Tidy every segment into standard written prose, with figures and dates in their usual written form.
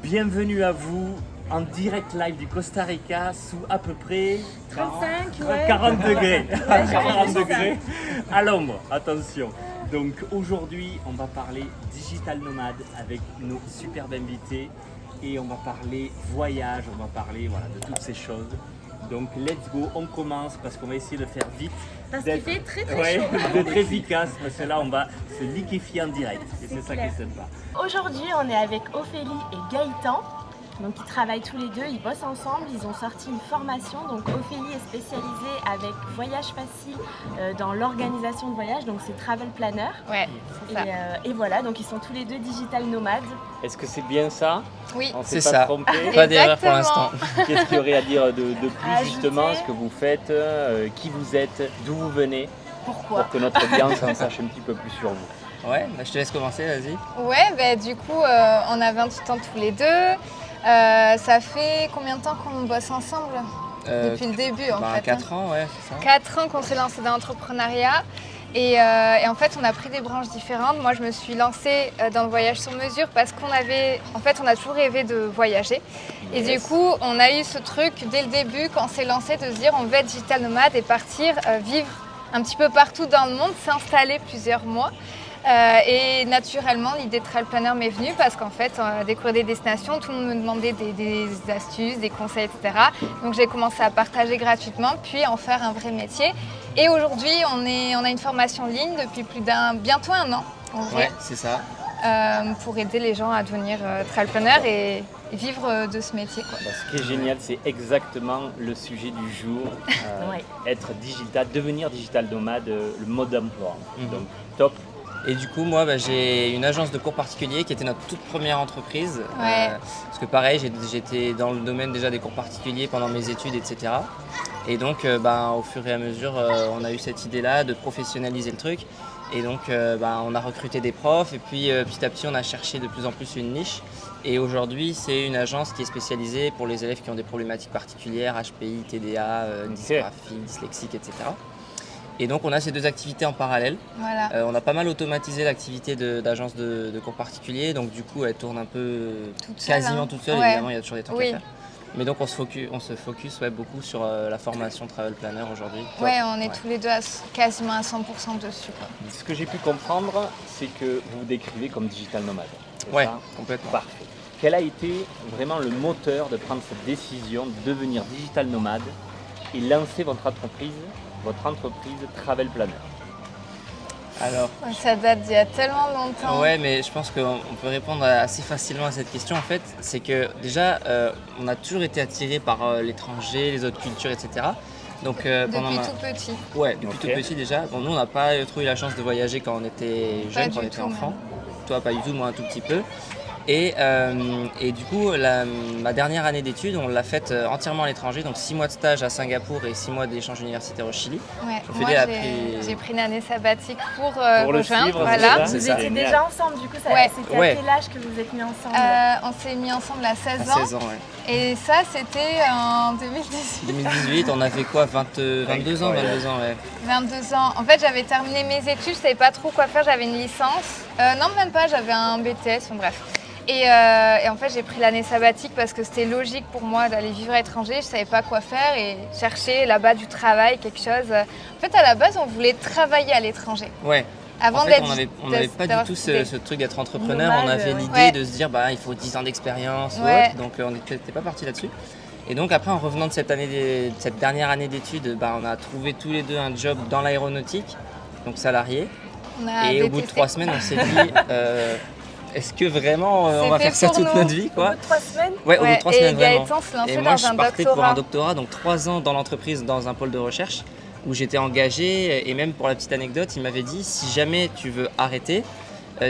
Bienvenue à vous en direct live du Costa Rica sous à peu près 40 degrés. 40 degrés à l'ombre, attention. Donc aujourd'hui, on va parler digital nomade avec nos superbes invités et on va parler voyage, on va parler de toutes ces choses. Donc let's go, on commence parce qu'on va essayer de faire vite. Parce qu'il fait très chaud. D'être efficace parce que là on va se liquéfier en direct et c'est ça qui est sympa. Aujourd'hui on est avec Ophélie et Gaëtan. Donc ils travaillent tous les deux, ils bossent ensemble, ils ont sorti une formation. Donc Ophélie est spécialisée avec Voyage Facile dans l'organisation de voyage, donc c'est Travel Planner. Ouais, c'est ça. Et voilà, donc ils sont tous les deux digital nomades. Est-ce que c'est bien ça? Oui, on c'est s'est ça. pas trompé. Pas d'erreur pour l'instant. Qu'est-ce qu'il y aurait à dire de plus Ajouter. justement, ce que vous faites, qui vous êtes, d'où vous venez, Pourquoi? pour que notre audience en sache un petit peu plus sur vous. Ouais, je te laisse commencer, vas-y. Ouais, du coup, on a 28 ans tous les deux. Ça fait combien de temps qu'on bosse ensemble? Depuis le début, en fait. 4 ans, ouais, c'est ça. 4 ans qu'on s'est lancé dans l'entrepreneuriat. Et en fait, on a pris des branches différentes. Moi, je me suis lancée dans le voyage sur mesure parce qu'on a toujours rêvé de voyager. Et du coup, on a eu ce truc dès le début, quand on s'est lancé, de se dire on veut être digital nomade et partir vivre un petit peu partout dans le monde, s'installer plusieurs mois. Et naturellement, l'idée de Travel Planner m'est venue parce qu'en fait, découvrir des destinations, tout le monde me demandait des astuces, des conseils, etc. Donc j'ai commencé à partager gratuitement, puis en faire un vrai métier. Et aujourd'hui, on a une formation en ligne depuis bientôt un an, en vrai, Ouais, c'est ça. pour aider les gens à devenir Travel Planner et vivre de ce métier, quoi. Ce qui est génial, c'est exactement le sujet du jour, Ouais. être digital, devenir digital nomade, le mode d'emploi. Mhm. Donc top. Et du coup, moi, j'ai une agence de cours particuliers qui était notre toute première entreprise. Ouais. Parce que pareil, j'étais dans le domaine déjà des cours particuliers pendant mes études, etc. Et donc, au fur et à mesure, on a eu cette idée-là de professionnaliser le truc. Et donc, on a recruté des profs et puis petit à petit, on a cherché de plus en plus une niche. Et aujourd'hui, c'est une agence qui est spécialisée pour les élèves qui ont des problématiques particulières, HPI, TDA, dysgraphie, dyslexique, etc. Et donc on a ces deux activités en parallèle. Voilà. On a pas mal automatisé l'activité d'agence de cours particuliers, donc du coup elle tourne un peu quasiment toute seule, Ouais. évidemment il y a toujours des trucs Oui. à faire. Mais donc on se focus beaucoup sur la formation Travel Planner aujourd'hui. Ouais, on est tous les deux quasiment à 100% dessus, quoi. Ce que j'ai pu comprendre, c'est que vous vous décrivez comme digital nomade. C'est Ouais, ça? complètement. Parfait. Quel a été vraiment le moteur de prendre cette décision de devenir digital nomade et lancer votre entreprise Travel Planner? Alors, Ça date d'il y a tellement longtemps. ouais, mais je pense qu'on peut répondre assez facilement à cette question en fait. C'est que déjà, on a toujours été attiré par l'étranger, les autres cultures, etc. Donc, Depuis tout petit. Ouais, depuis Ok. tout petit déjà. Bon, nous, on n'a pas trop eu la chance de voyager quand on était jeune, quand on du était tout, enfant. même. Toi, pas du tout, moi un tout petit peu. Et du coup, ma dernière année d'études, on l'a faite entièrement à l'étranger, donc 6 mois de stage à Singapour et 6 mois d'échange universitaire au Chili. Ouais. Ophélie Moi, a j'ai pris- pris une année sabbatique pour le rejoindre. suivre, Voilà. c'est Vous ça. étiez Génial. déjà ensemble, du coup, Ouais. c'était Ouais. à quel âge que vous êtes mis ensemble? On s'est mis ensemble à 16 À ans. 16 ans, ouais. Et ça, c'était en 2018. 2018, on avait quoi 22 ans, ouais. 22 ans. En fait, j'avais terminé mes études, je savais pas trop quoi faire, j'avais une licence. Non, même pas, j'avais un BTS, enfin bref. Et en fait, j'ai pris l'année sabbatique parce que c'était logique pour moi d'aller vivre à l'étranger. Je savais pas quoi faire et chercher là-bas du travail, quelque chose. En fait, à la base, on voulait travailler à l'étranger. Ouais. Avant En fait, d'être. on n'avait pas du tout ce truc d'être entrepreneur. Nomade, on avait ouais. l'idée Ouais. de se dire, il faut 10 ans d'expérience ou Ouais. autre. Donc, on n'était pas parti là-dessus. Et donc, après, en revenant de cette dernière année d'études, on a trouvé tous les deux un job dans l'aéronautique, donc salarié. On a Et au bout de détesté. 3 semaines, on s'est dit, est-ce que vraiment on C'est va fait faire ça pour toute nous. notre vie, Au quoi? bout de 3 semaines? Ouais, au bout de 3 semaines, Et vraiment. Gaëtan se lançait Et moi, dans je un partais pour doctorat. un doctorat, donc 3 ans dans l'entreprise, dans un pôle de recherche, où j'étais engagé. Et même pour la petite anecdote, il m'avait dit, si jamais tu veux arrêter,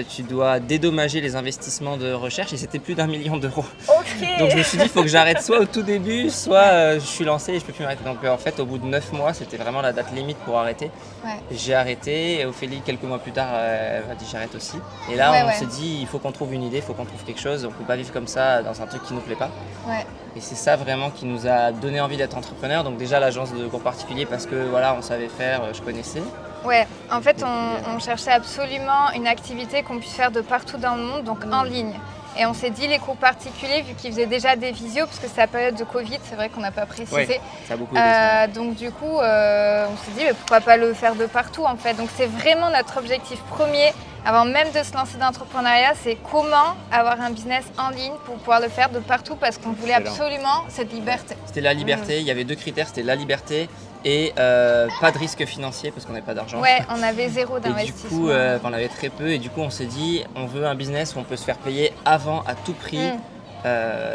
tu dois dédommager les investissements de recherche, et c'était plus d'1 million d'euros. Ok. Donc je me suis dit, il faut que j'arrête soit au tout début, soit je suis lancé et je peux plus m'arrêter. Donc en fait, au bout de 9 mois, c'était vraiment la date limite pour arrêter. Ouais. J'ai arrêté, et Ophélie, quelques mois plus tard, elle m'a dit j'arrête aussi. Et là, Ouais, on ouais. s'est dit, il faut qu'on trouve une idée, il faut qu'on trouve quelque chose. On peut pas vivre comme ça dans un truc qui nous plaît pas. Ouais. Et c'est ça vraiment qui nous a donné envie d'être entrepreneur. Donc déjà l'agence de cours particuliers parce que voilà, on savait faire, je connaissais. Ouais, en fait, on cherchait absolument une activité qu'on puisse faire de partout dans le monde, donc en ligne. Et on s'est dit les cours particuliers, vu qu'ils faisaient déjà des visios, parce que c'est la période de Covid, c'est vrai qu'on n'a pas précisé. Ouais, ça a beaucoup aidé, ça. Donc du coup, on s'est dit mais pourquoi pas le faire de partout en fait. Donc c'est vraiment notre objectif premier, avant même de se lancer dans l'entrepreneuriat, c'est comment avoir un business en ligne pour pouvoir le faire de partout, parce qu'on voulait absolument cette liberté. C'était la liberté, il y avait 2 critères, c'était la liberté et pas de risque financier parce qu'on n'avait pas d'argent. Ouais, on avait 0 Et d'investissement. du coup, on avait très peu et du coup on s'est dit on veut un business où on peut se faire payer avant à tout prix,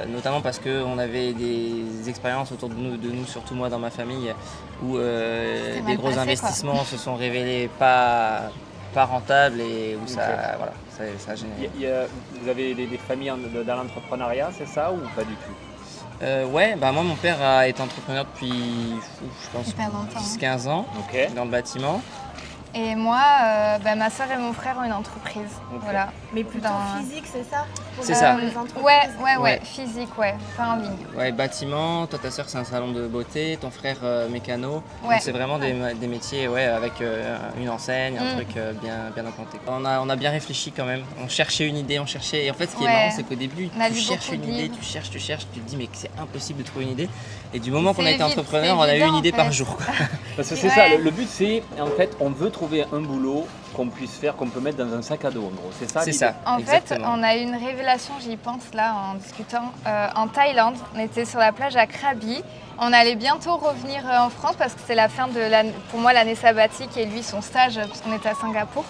notamment parce qu'on avait des expériences autour de nous, surtout moi dans ma famille, où des gros investissements se sont révélés pas rentables et où ça a généré. Vous avez des familles dans l'entrepreneuriat, c'est ça ou pas du tout? Ouais, bah moi mon père a été entrepreneur depuis, je pense, Hyper longtemps, 10-15 ans dans le bâtiment. Et moi, ma soeur et mon frère ont une entreprise. Voilà. Mais plutôt physique, c'est ça? C'est ça. Les entreprises. Ouais, physique, pas en ligne. Ouais, bâtiment, toi ta soeur c'est un salon de beauté, ton frère mécano. Ouais. Donc, c'est vraiment des métiers avec une enseigne, un truc bien implanté. On a bien réfléchi quand même, on cherchait une idée, et en fait ce qui est marrant c'est qu'au début tu cherches une idée, tu cherches, tu te dis mais c'est impossible de trouver une idée. Et du moment qu'on a été entrepreneur, on a eu une idée par jour. Parce que c'est ça, le but c'est, en fait, on veut trouver un boulot qu'on puisse faire, qu'on peut mettre dans un sac à dos en gros, c'est ça? C'est ça, En exactement. fait, on a eu une révélation, j'y pense là en discutant, en Thaïlande. On était sur la plage à Krabi. On allait bientôt revenir en France parce que c'est la fin de pour moi l'année sabbatique et lui son stage parce qu'on était à Singapour.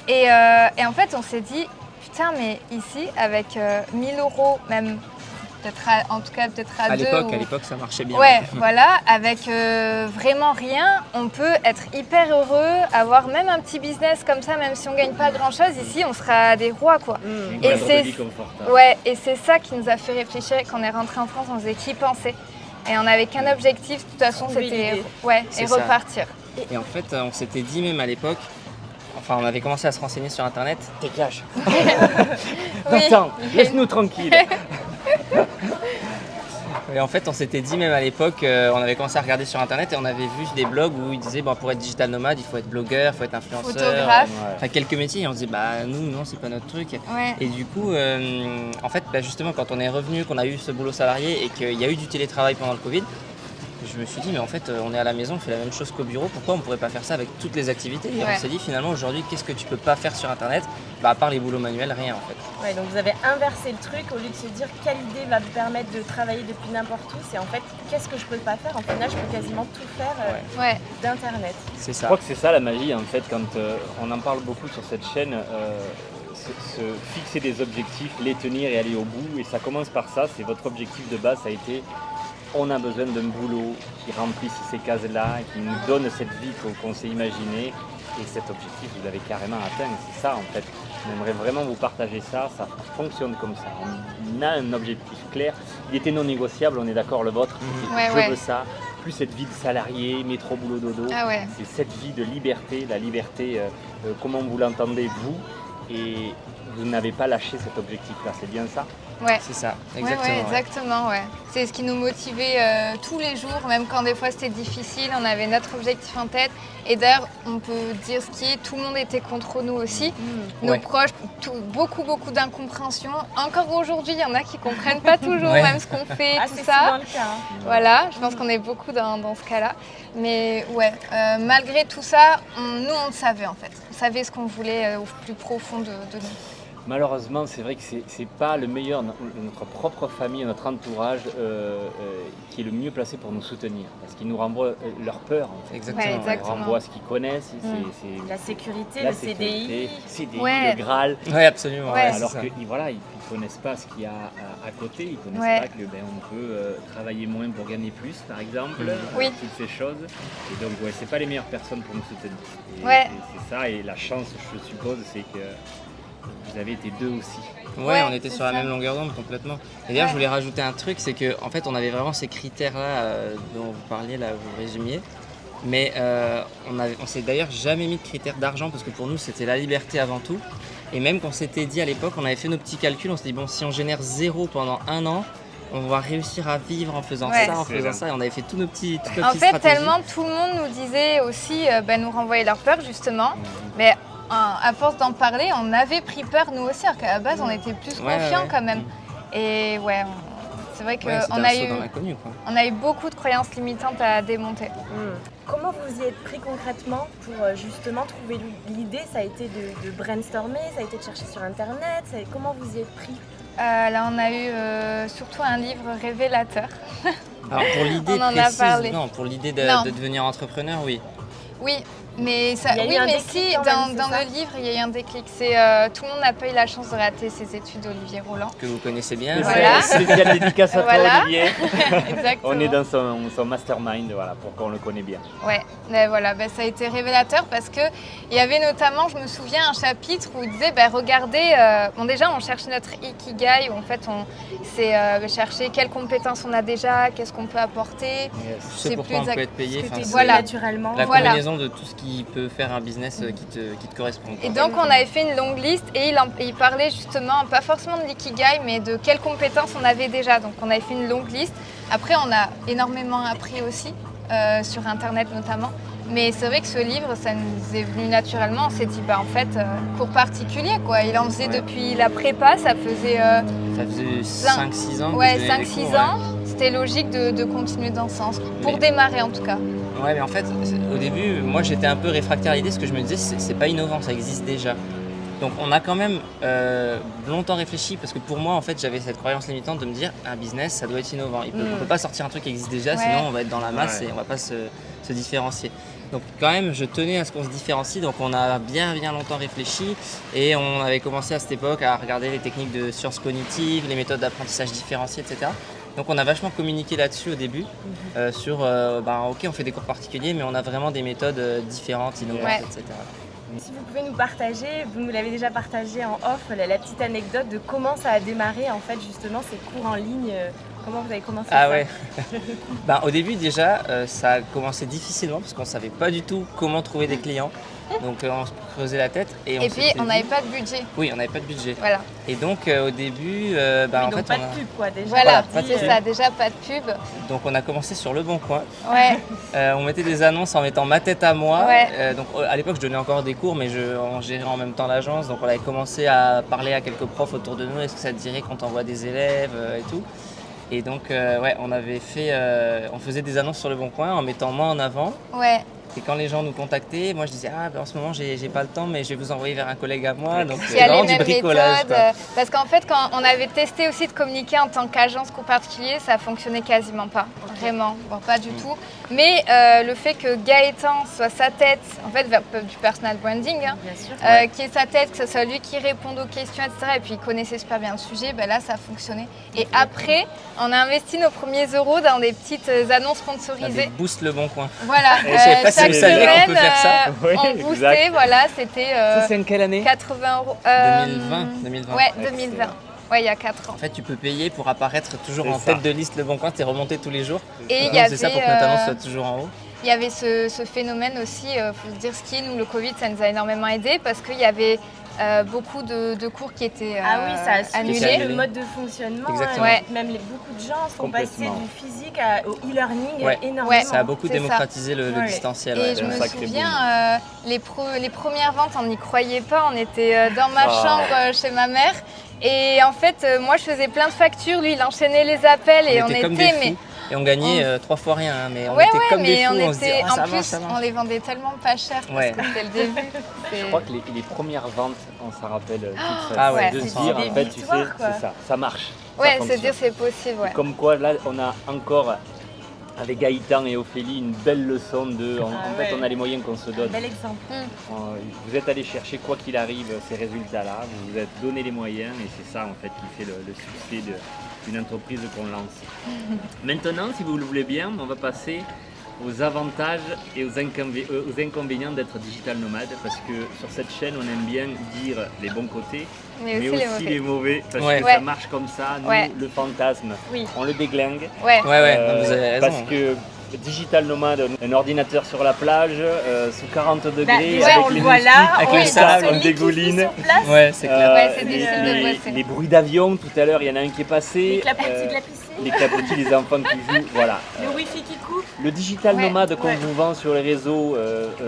Et en fait, on s'est dit, putain, mais ici, avec 1000 €, même peut-être à 2 À l'époque, ça marchait bien. Ouais, voilà, avec vraiment rien, on peut être hyper heureux, avoir même un petit business comme ça, même si on gagne pas grand-chose. Ici, on sera des rois, quoi. Et c'est ouais, et c'est ça qui nous a fait réfléchir quand on est rentré en France. On faisait qu'y penser. Et on n'avait qu'un objectif, de toute façon, c'était repartir. Et en fait, on s'était dit même à l'époque, enfin, on avait commencé à se renseigner sur Internet. Dégage. Oui. Attends, laisse-nous tranquille. Et en fait, on s'était dit même à l'époque, on avait commencé à regarder sur Internet et on avait vu des blogs où ils disaient pour être digital nomade, il faut être blogueur, il faut être influenceur. Photographe. Enfin, quelques métiers. Et on se dit, nous, non, c'est pas notre truc. Ouais. Et du coup, en fait, justement, quand on est revenu, qu'on a eu ce boulot salarié et qu'il y a eu du télétravail pendant le Covid, je me suis dit, mais en fait, on est à la maison, on fait la même chose qu'au bureau, pourquoi on ne pourrait pas faire ça avec toutes les activités? Et on s'est dit, finalement, aujourd'hui, qu'est-ce que tu peux pas faire sur Internet? À part les boulots manuels, rien en fait. Ouais, donc vous avez inversé le truc, au lieu de se dire quelle idée va me permettre de travailler depuis n'importe où, c'est en fait, qu'est-ce que je peux pas faire? En final, je peux quasiment tout faire d'Internet. C'est ça. Je crois que c'est ça la magie, en fait, quand on en parle beaucoup sur cette chaîne, se fixer des objectifs, les tenir et aller au bout. Et ça commence par ça, c'est votre objectif de base, ça a été... On a besoin d'un boulot qui remplisse ces cases-là, qui nous donne cette vie qu'on s'est imaginée. Et cet objectif, vous l'avez carrément atteint. C'est ça, en fait. On aimerait vraiment vous partager ça. Ça fonctionne comme ça. On a un objectif clair. Il était non négociable, on est d'accord, le vôtre. Je veux ça. Plus cette vie de salarié, métro, boulot, dodo. C'est cette vie de liberté. La liberté, comment vous l'entendez, vous. Et vous n'avez pas lâché cet objectif-là. C'est bien ça? Ouais. C'est ça, exactement. Ouais, exactement, ouais. C'est ce qui nous motivait tous les jours, même quand des fois c'était difficile, on avait notre objectif en tête. Et d'ailleurs, on peut dire ce qui est, tout le monde était contre nous aussi. Nos proches, beaucoup d'incompréhension. Encore aujourd'hui, il y en a qui ne comprennent pas toujours même ce qu'on fait, tout c'est ça. souvent le cas, Voilà, je pense qu'on est beaucoup dans ce cas-là. Mais malgré tout ça, nous on le savait en fait. On savait ce qu'on voulait au plus profond de nous. Malheureusement, c'est vrai que c'est pas le meilleur, notre propre famille, notre entourage qui est le mieux placé pour nous soutenir. Parce qu'ils nous renvoient leur peur. En fait. Exactement. Ils renvoient ce qu'ils connaissent. C'est la sécurité, la le CDI, CDI, le Graal. Oui, absolument. Alors qu'ils ne connaissent pas ce qu'il y a à côté. Ils ne connaissent pas qu'on peut travailler moins pour gagner plus, par exemple. Toutes ces choses. Et donc, c'est pas les meilleures personnes pour nous soutenir. Et c'est ça. Et la chance, je suppose, c'est que vous avez été deux aussi. Ouais, on était sur la même longueur d'onde complètement. Et d'ailleurs, je voulais rajouter un truc, c'est qu'en fait, on avait vraiment ces critères-là dont vous parliez, là, vous résumiez. Mais on s'est d'ailleurs jamais mis de critères d'argent parce que pour nous, c'était la liberté avant tout. Et même qu'on s'était dit à l'époque, on avait fait nos petits calculs, on s'est dit, bon, si on génère 0 pendant 1 an, on va réussir à vivre en faisant ça, et on avait fait toutes nos petites stratégies. En fait, tellement tout le monde nous disait aussi, nous renvoyer leur peur justement. Mais à force d'en parler, on avait pris peur nous aussi, alors qu'à la base, on était plus confiants quand même. Et ouais, c'est vrai qu'on on a eu beaucoup de croyances limitantes à démonter. Comment vous y êtes pris concrètement pour justement trouver l'idée? Ça a été de brainstormer, ça a été de chercher sur internet, comment vous y êtes pris? Là, on a eu surtout un livre révélateur. Alors pour l'idée précise, non, pour l'idée de devenir entrepreneur, oui. Oui, mais ça, dans le livre, il y a eu un déclic. Tout le monde n'a pas eu la chance de rater ses études d'Olivier Roland. Que vous connaissez bien. Voilà. C'est bien dédicace à toi, Olivier. Exactement. On est dans son mastermind, voilà, pour qu'on le connaît bien. Ouais, voilà, ça a été révélateur parce que il y avait notamment, je me souviens, un chapitre où il disait, regardez, déjà on cherchait notre ikigai, où en fait c'est chercher quelles compétences on a déjà, qu'est-ce qu'on peut apporter. C'est pourquoi on peut être payé. Naturellement. La combinaison de tout ce qui peut faire un business qui te correspond. Et donc on avait fait une longue liste et il parlait justement, pas forcément de l'ikigai, mais de quelles compétences on avait déjà. Donc on avait fait une longue liste. Après on a énormément appris aussi, sur internet notamment. Mais c'est vrai que ce livre, ça nous est venu naturellement. On s'est dit, en fait, cours particulier, quoi. Il en faisait depuis la prépa, ça faisait 5-6 ans. Ouais, 5-6 ans. C'était logique de continuer dans ce sens, pour démarrer en tout cas. Ouais, mais en fait, au début, moi j'étais un peu réfractaire à l'idée, parce que je me disais, c'est pas innovant, ça existe déjà. Donc on a quand même longtemps réfléchi, parce que pour moi, en fait, j'avais cette croyance limitante de me dire, un business, ça doit être innovant. On peut pas sortir un truc qui existe déjà, sinon on va être dans la masse et on va pas se différencier. Donc quand même, je tenais à ce qu'on se différencie, donc on a bien longtemps réfléchi et on avait commencé à cette époque à regarder les techniques de sciences cognitives, les méthodes d'apprentissage différencié, etc. Donc on a vachement communiqué là-dessus au début, sur ok, on fait des cours particuliers, mais on a vraiment des méthodes différentes, innovantes, etc. Si vous pouvez nous partager, vous nous l'avez déjà partagé en off, la petite anecdote de comment ça a démarré en fait justement ces cours en ligne. Comment vous avez commencé ça? Ouais. Au début déjà, ça a commencé difficilement parce qu'on ne savait pas du tout comment trouver des clients. Donc on se creusait la tête. Et puis on n'avait pas de budget. Oui, on n'avait pas de budget. Voilà. Et donc au début, en fait, pas de pub quoi déjà. Voilà, c'est ça, déjà pas de pub. Donc on a commencé sur Le Bon Coin. Ouais. On mettait des annonces en mettant ma tête à moi. Ouais. Donc à l'époque je donnais encore des cours, mais on gérait en même temps l'agence. Donc on avait commencé à parler à quelques profs autour de nous. Est-ce que ça te dirait qu'on t'envoie des élèves et tout. Et donc on faisait des annonces sur Le Bon Coin en mettant moi en avant. Ouais. Et quand les gens nous contactaient, moi je disais en ce moment j'ai pas le temps, mais je vais vous envoyer vers un collègue à moi. Donc c'est vraiment du bricolage. Parce qu'en fait, quand on avait testé aussi de communiquer en tant qu'agence cours particulier, ça fonctionnait quasiment pas, vraiment, pas du tout. Mais le fait que Gaëtan soit sa tête, en fait du personal branding, qui est sa tête, que ce soit lui qui réponde aux questions, etc. Et puis il connaissait super bien le sujet, là ça a fonctionné. Et après, on a investi nos premiers euros dans des petites annonces sponsorisées. Des boosts Le Bon Coin. Voilà. Chaque semaine, on peut faire ça. On boostait, c'était. Ça, c'est en quelle année? 80 euros. 2020. Ouais, 2020. Ouais, il y a 4 ans. En fait, tu peux payer pour apparaître toujours en tête de liste Le Bon Coin, t'es remonté tous les jours. Et il y avait ça pour que notre annonce soit toujours en haut. Il y avait ce phénomène aussi, faut se dire ce qui est, nous, le Covid, ça nous a énormément aidé parce qu'il y avait beaucoup de cours qui étaient ça a annulés. le mode de fonctionnement. Même beaucoup de gens sont passés du physique au e-learning énormément. Ça a beaucoup démocratisé le distanciel. Et je me souviens, les premières ventes, on n'y croyait pas. On était dans ma chambre chez ma mère. Et en fait, moi, je faisais plein de factures. Lui, il enchaînait les appels et on était et on gagnait 3 fois rien, mais on était comme des fous, on se dit en plus, on les vendait tellement pas cher parce que c'était le début. Je crois que les premières ventes, on s'en rappelle toutes de se dire, en fait, tu sais, c'est ça marche. Ouais, se dire c'est possible, Comme quoi, là, on a encore, avec Gaëtan et Ophélie, une belle leçon de, en fait, on a les moyens qu'on se donne. Bel exemple. Vous êtes allé chercher, quoi qu'il arrive, ces résultats-là, vous vous êtes donné les moyens et c'est ça, en fait, qui fait le succès d'une entreprise qu'on lance. Maintenant, si vous le voulez bien, on va passer aux avantages et aux inconvénients d'être digital nomade, parce que sur cette chaîne, on aime bien dire les bons côtés, mais aussi les mauvais, parce que ça marche comme ça. Nous, le fantasme, on le déglingue. Vous avez raison. Parce que digital nomade, un ordinateur sur la plage, sous 40 degrés, déjà, avec on les le voit là, moustiques, avec on le est sable, dans on dégouline. sur place. Ouais, c'est clair. Ouais, c'est difficile de bosser. les bruits d'avion, tout à l'heure, il y en a un qui est passé. Les clapotis de la piscine. Les clapotis, les enfants qui jouent, voilà. Le wifi qui coupe. Le digital Ouais, nomade qu'on ouais. vous vend sur les réseaux,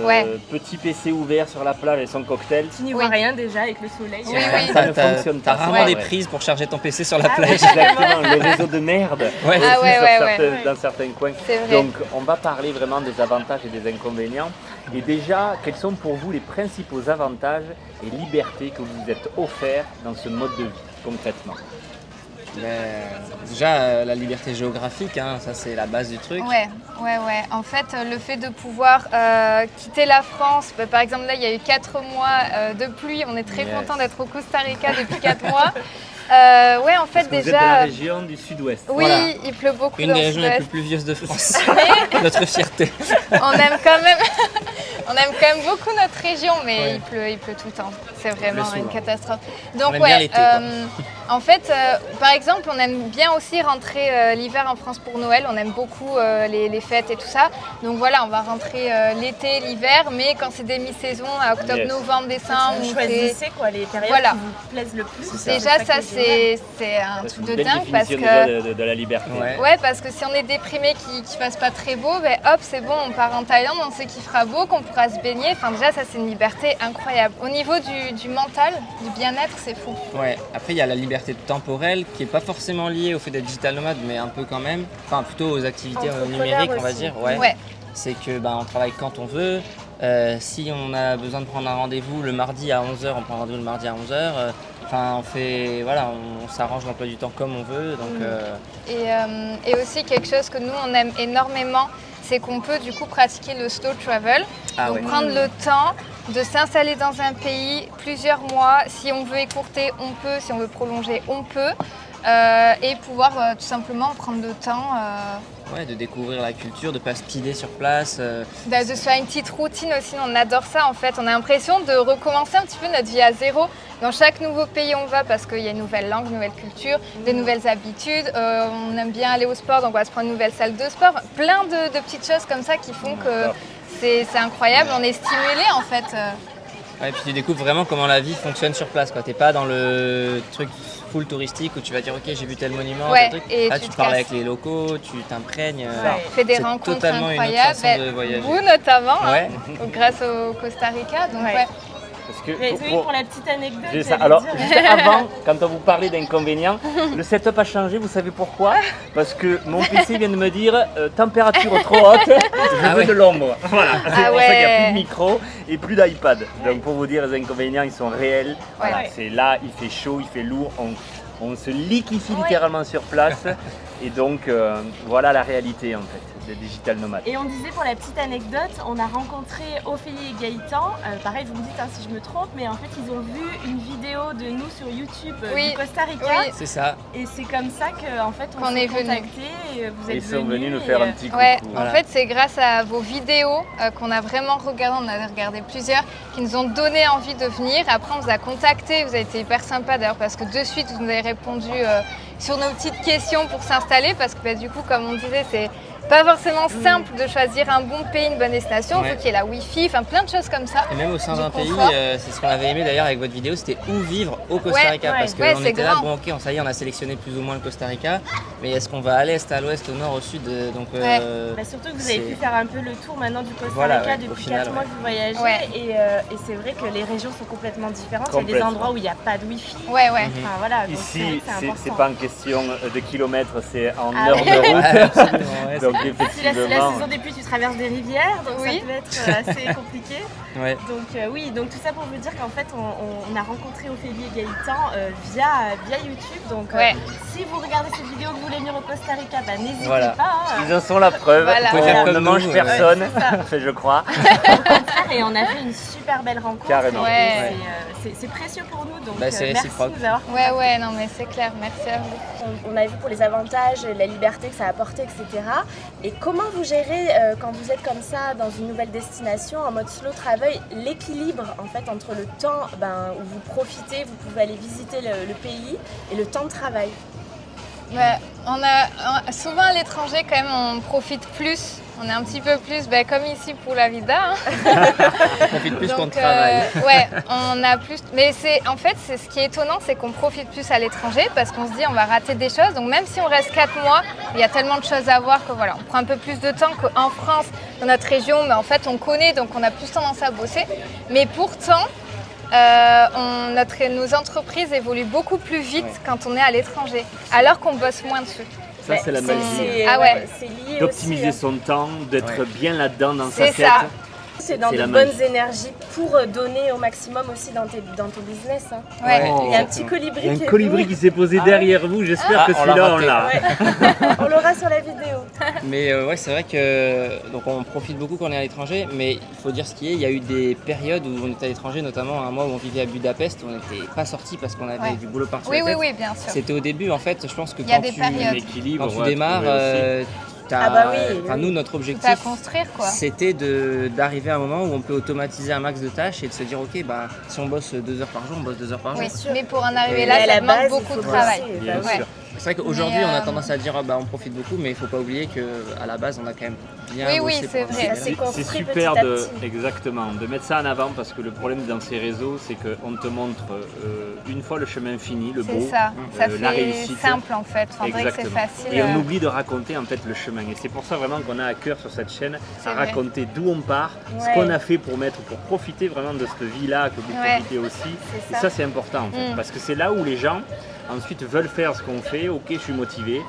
Ouais. petit PC ouvert sur la plage et son cocktail, Tu n'y vois rien déjà avec le soleil. Oui, oui. ça ne fonctionne T'as pas. rarement Ouais. des prises pour charger ton PC sur la Ah plage. ouais. Exactement, le réseau de merde Ouais. aussi Ah ouais, sur ouais, certains- ouais. dans certains coins. C'est vrai. Donc on va parler vraiment des avantages et des inconvénients. Et déjà, quels sont pour vous les principaux avantages et libertés que vous vous êtes offerts dans ce mode de vie concrètement? Déjà, la liberté géographique, hein, ça c'est la base du truc. Ouais. En fait, le fait de pouvoir quitter la France, par exemple là, il y a eu 4 mois de pluie. On est très Yes. content d'être au Costa Rica depuis 4 mois. Ouais, en fait, Parce que vous êtes dans déjà. la région du sud-ouest. Oui, Voilà. il pleut beaucoup Une dans des le régions les sud-ouest. plus pluvieuses de France. Notre fierté. On aime quand même, on aime quand même beaucoup notre région, mais Ouais. il pleut tout le temps. C'est vraiment souvent. une catastrophe. On Donc aime bien l'été, en fait, par exemple, on aime bien aussi rentrer l'hiver en France pour Noël. On aime beaucoup les fêtes et tout ça. Donc voilà, on va rentrer l'été, l'hiver, mais quand c'est des mi-saisons, à octobre, Yes. novembre, décembre, Vous où c'est- choisissez quoi, les périodes Voilà. qui vous plaisent le plus. C'est déjà ça, qui est c'est un Ça, c'est truc une de belle dingue parce définition que. déjà de la liberté. Ouais. Ouais, parce que si on est déprimé qu'il fasse pas très beau, ben hop, c'est bon, on part en Thaïlande, on sait qu'il fera beau, qu'on pourra se baigner. Enfin, déjà, ça, c'est une liberté incroyable. Au niveau du mental, du bien-être, c'est fou. Ouais. Après, il y a la liberté temporelle qui n'est pas forcément liée au fait d'être digital nomade, mais un peu quand même. Enfin, plutôt aux activités Entrepreneur numériques, on va aussi. dire. Ouais. C'est que on travaille quand on veut. Si on a besoin de prendre un rendez-vous le mardi à 11h, on prend un rendez-vous le mardi à 11h. Enfin, on s'arrange l'emploi du temps comme on veut. Donc, Et aussi, quelque chose que nous, on aime énormément, c'est qu'on peut du coup pratiquer le slow travel. Donc, ouais. prendre le temps de s'installer dans un pays plusieurs mois. Si on veut écourter, on peut. Si on veut prolonger, on peut. Et pouvoir tout simplement prendre le temps Ouais, de découvrir la culture, de pas speeder sur place. de se faire une petite routine aussi. On adore ça en fait. On a l'impression de recommencer un petit peu notre vie à zéro. Dans chaque nouveau pays on va parce qu'il y a une nouvelle langue, une nouvelle culture, des nouvelles habitudes. On aime bien aller au sport, donc on va se prendre une nouvelle salle de sport. Plein de petites choses comme ça qui font que c'est incroyable. On est stimulé en fait. Ouais, et puis tu découvres vraiment comment la vie fonctionne sur place. T'es pas dans le truc full touristique où tu vas dire ok j'ai vu tel monument, Ouais, tel truc. et Là tu tu te parles casses. avec les locaux, tu t'imprègnes. Tu fais des c'est rencontres totalement une autre incroyables. façon de voyager. Vous notamment, hein, Ouais. grâce au Costa Rica. Donc Ouais. ouais. Parce que Mais oui, pour la petite anecdote, J'ai ça. j'allais Alors, dire. juste avant, quand on vous parlait d'inconvénients, le setup a changé, vous savez pourquoi? Parce que mon PC vient de me dire température trop haute, je veux ouais. de l'ombre. Voilà, c'est pour ça qu'il n'y a plus ouais. de micro et plus d'iPad. Donc pour vous dire, les inconvénients, ils sont réels. Voilà, Ouais. c'est là, il fait chaud, il fait lourd, on se liquéfie Ouais. littéralement sur place. Et donc, voilà la réalité en fait des digital nomades. Et on disait pour la petite anecdote, on a rencontré Ophélie et Gaëtan. Pareil, vous me dites si je me trompe, mais en fait ils ont vu une vidéo de nous sur YouTube Oui. du Costa Rica. Oui. C'est ça. Et c'est comme ça qu'on fait, on Qu'on s'est est venus. contactés et vous êtes Ils sont venus nous et, faire un petit coucou. Ouais, Voilà. en fait, c'est grâce à vos vidéos qu'on a vraiment regardé, on a regardé plusieurs, qui nous ont donné envie de venir. Après, on vous a contacté, vous avez été hyper sympa d'ailleurs, parce que de suite, vous nous avez répondu sur nos petites questions pour s'installer, parce que du coup, comme on disait, c'est pas forcément simple de choisir un bon pays, une bonne destination. Il Ouais. faut qu'il y ait la Wi-Fi, enfin plein de choses comme ça. Et même au sein Du d'un pays, confort. c'est ce qu'on avait aimé d'ailleurs avec votre vidéo, c'était où vivre au Costa Ouais, Rica. ouais. Parce qu'on Ouais, c'est était là, grand. bon ok, ça y est, on a sélectionné plus ou moins le Costa Rica, mais est-ce qu'on va à l'est, à l'ouest, au nord, au sud donc, Ouais. Bah, surtout que vous avez c'est- pu faire un peu le tour maintenant du Costa Voilà, Rica ouais, au depuis final, 4 mois ouais. que vous voyagez. Ouais. Et c'est vrai que les régions sont complètement différentes. Il y a des Complètement. endroits où il n'y a pas de Wi-Fi. Ouais. Enfin voilà, donc c'est vrai Ici, que c'est c'est important. pas en question de kilomètres, c'est en Ah heures oui. de route. Ouais, absolument, ouais, Donc Si la effectivement, saison des pluies, tu traverses des rivières, donc Oui. ça peut être assez compliqué. ouais. Donc oui, donc tout ça pour vous dire qu'en fait on a rencontré Ophélie et Gaëtan via YouTube. Donc Ouais. si vous regardez cette vidéo que vous voulez venir au Costa Rica, bah, n'hésitez Voilà. pas. hein. ils en sont la preuve. Voilà. Vous pouvez faire On comme ne nous, mange ouais. personne, je crois. Et on a fait une super belle rencontre. Carrément. Et Ouais. c'est précieux pour nous. Donc Bah, c'est merci réciproque. de nous avoir Ouais, non mais c'est clair, merci à vous. On a vu pour les avantages, la liberté que ça a apporté, etc. Et comment vous gérez quand vous êtes comme ça dans une nouvelle destination en mode slow travel, l'équilibre en fait entre le temps où vous profitez, vous pouvez aller visiter le pays et le temps de travail. Ouais, souvent à l'étranger quand même on profite plus. On est un petit peu plus, comme ici pour la vida. Hein. On profite plus qu'on travaille. Ouais, on a plus. Mais en fait, ce qui est étonnant, c'est qu'on profite plus à l'étranger parce qu'on se dit on va rater des choses. Donc même si on reste 4 mois, il y a tellement de choses à voir que voilà, on prend un peu plus de temps qu'en France, dans notre région, mais en fait on connaît, donc on a plus tendance à bosser. Mais pourtant, nos entreprises évoluent beaucoup plus vite quand on est à l'étranger, alors qu'on bosse moins dessus. Ça, c'est la magie. C'est lié d'optimiser aussi, son temps, d'être bien là-dedans dans sa tête. C'est ça. C'est dans de bonnes énergies pour donner au maximum aussi dans ton business. Hein. Ouais. Il y a un petit colibri. Il y a un colibri qui s'est posé derrière vous. J'espère que celui-là, on l'a. Ouais. On l'aura sur la vidéo. Mais ouais, c'est vrai que donc on profite beaucoup quand on est à l'étranger, mais il faut dire ce qui est. Il y a eu des périodes où on était à l'étranger, notamment un mois où on vivait à Budapest, où on n'était pas sorti parce qu'on avait du boulot par-dessus la tête. Oui, bien sûr. C'était au début, en fait. Je pense que Il y a des périodes. quand tu démarres, nous, notre objectif, à construire, quoi. c'était d'arriver à un moment où on peut automatiser un max de tâches et de se dire, ok, si on bosse 2 heures par jour, on bosse 2 heures par jour. Oui, mais pour en arriver là, ça demande beaucoup de travail. Bien sûr. C'est vrai qu'aujourd'hui, on a tendance à dire on profite beaucoup, mais il ne faut pas oublier qu'à la base, on a quand même bien bossé. Oui, c'est vrai. C'est super de mettre ça en avant parce que le problème dans ces réseaux, c'est qu'on te montre une fois le chemin fini, le beau, ça la fait réussite. Simple en fait, on dirait que c'est facile. Et on oublie de raconter en fait le chemin. Et c'est pour ça vraiment qu'on a à cœur sur cette chaîne à raconter d'où on part, ce qu'on a fait pour profiter vraiment de cette vie-là, que vous profitez aussi. Et ça, c'est important en fait, parce que c'est là où les gens ensuite veulent faire ce qu'on fait, ok je suis motivé,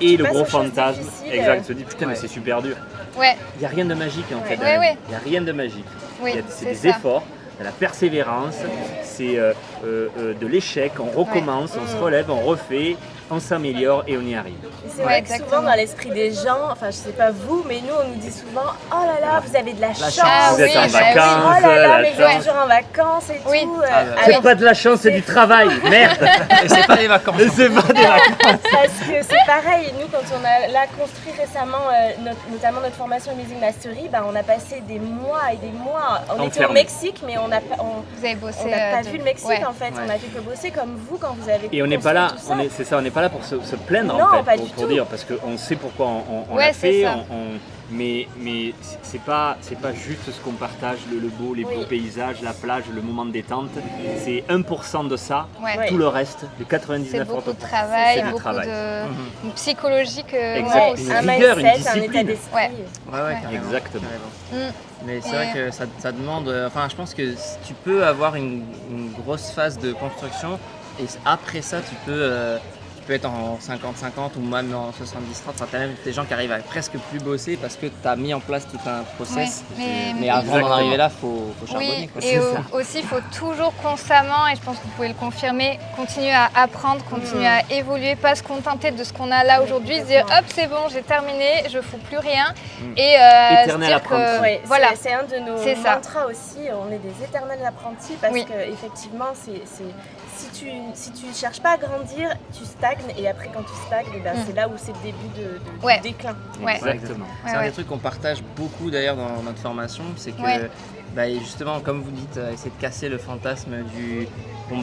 et le gros fantasme, se dit putain mais c'est super dur. Ouais. Il n'y a rien de magique en fait, il n'y a rien de magique. Oui, c'est des efforts, de la persévérance, c'est de l'échec, on recommence, on se relève, on refait, on s'améliore et on y arrive. C'est vrai que souvent dans l'esprit des gens, enfin je sais pas vous, mais nous on nous dit souvent oh là là vous avez de la chance, vous êtes en vacances, oh là là mais vous êtes toujours en vacances et tout. C'est pas de la chance, c'est du travail, merde. Et c'est pas des vacances. C'est pas des vacances. Parce que c'est pareil, nous quand on a là construit récemment notamment notre formation Music Mastery, on a passé des mois et des mois. On était au Mexique mais on vous avez bossé, on n'a pas vu le Mexique en fait, on a fait que bosser comme vous quand vous avez. Et on n'est pas là, on n'est pas là pour se plaindre non, en fait, pas pour dire parce qu'on sait pourquoi on l'a fait, mais c'est pas juste ce qu'on partage, le beau, les beaux paysages, la plage, le moment de détente, c'est 1% de ça, tout le reste, le 99%. C'est beaucoup de travail, beaucoup de psychologique, une rigueur, une discipline. Un état d'esprit. Exactement. Mais c'est vrai que ça demande, je pense que tu peux avoir une grosse phase de construction et après ça tu peux être en 50-50 ou même en 70-30. Enfin, tu as même des gens qui arrivent à presque plus bosser parce que tu as mis en place tout un process. Mais avant d'en arriver là, il faut charbonner. Quoi. Et aussi, il faut toujours constamment, et je pense que vous pouvez le confirmer, continuer à apprendre, continuer à évoluer, pas se contenter de ce qu'on a là aujourd'hui, se dire hop, c'est bon, j'ai terminé, je ne fous plus rien. Et éternel apprenti. Voilà. C'est un de nos mantras aussi, on est des éternels apprentis parce qu'effectivement, si tu ne cherches pas à grandir, tu stagnes et après quand tu stagnes, c'est là où c'est le début du déclin. Exactement. C'est un des trucs qu'on partage beaucoup d'ailleurs dans notre formation, c'est que justement comme vous dites, essayer de casser le fantasme du je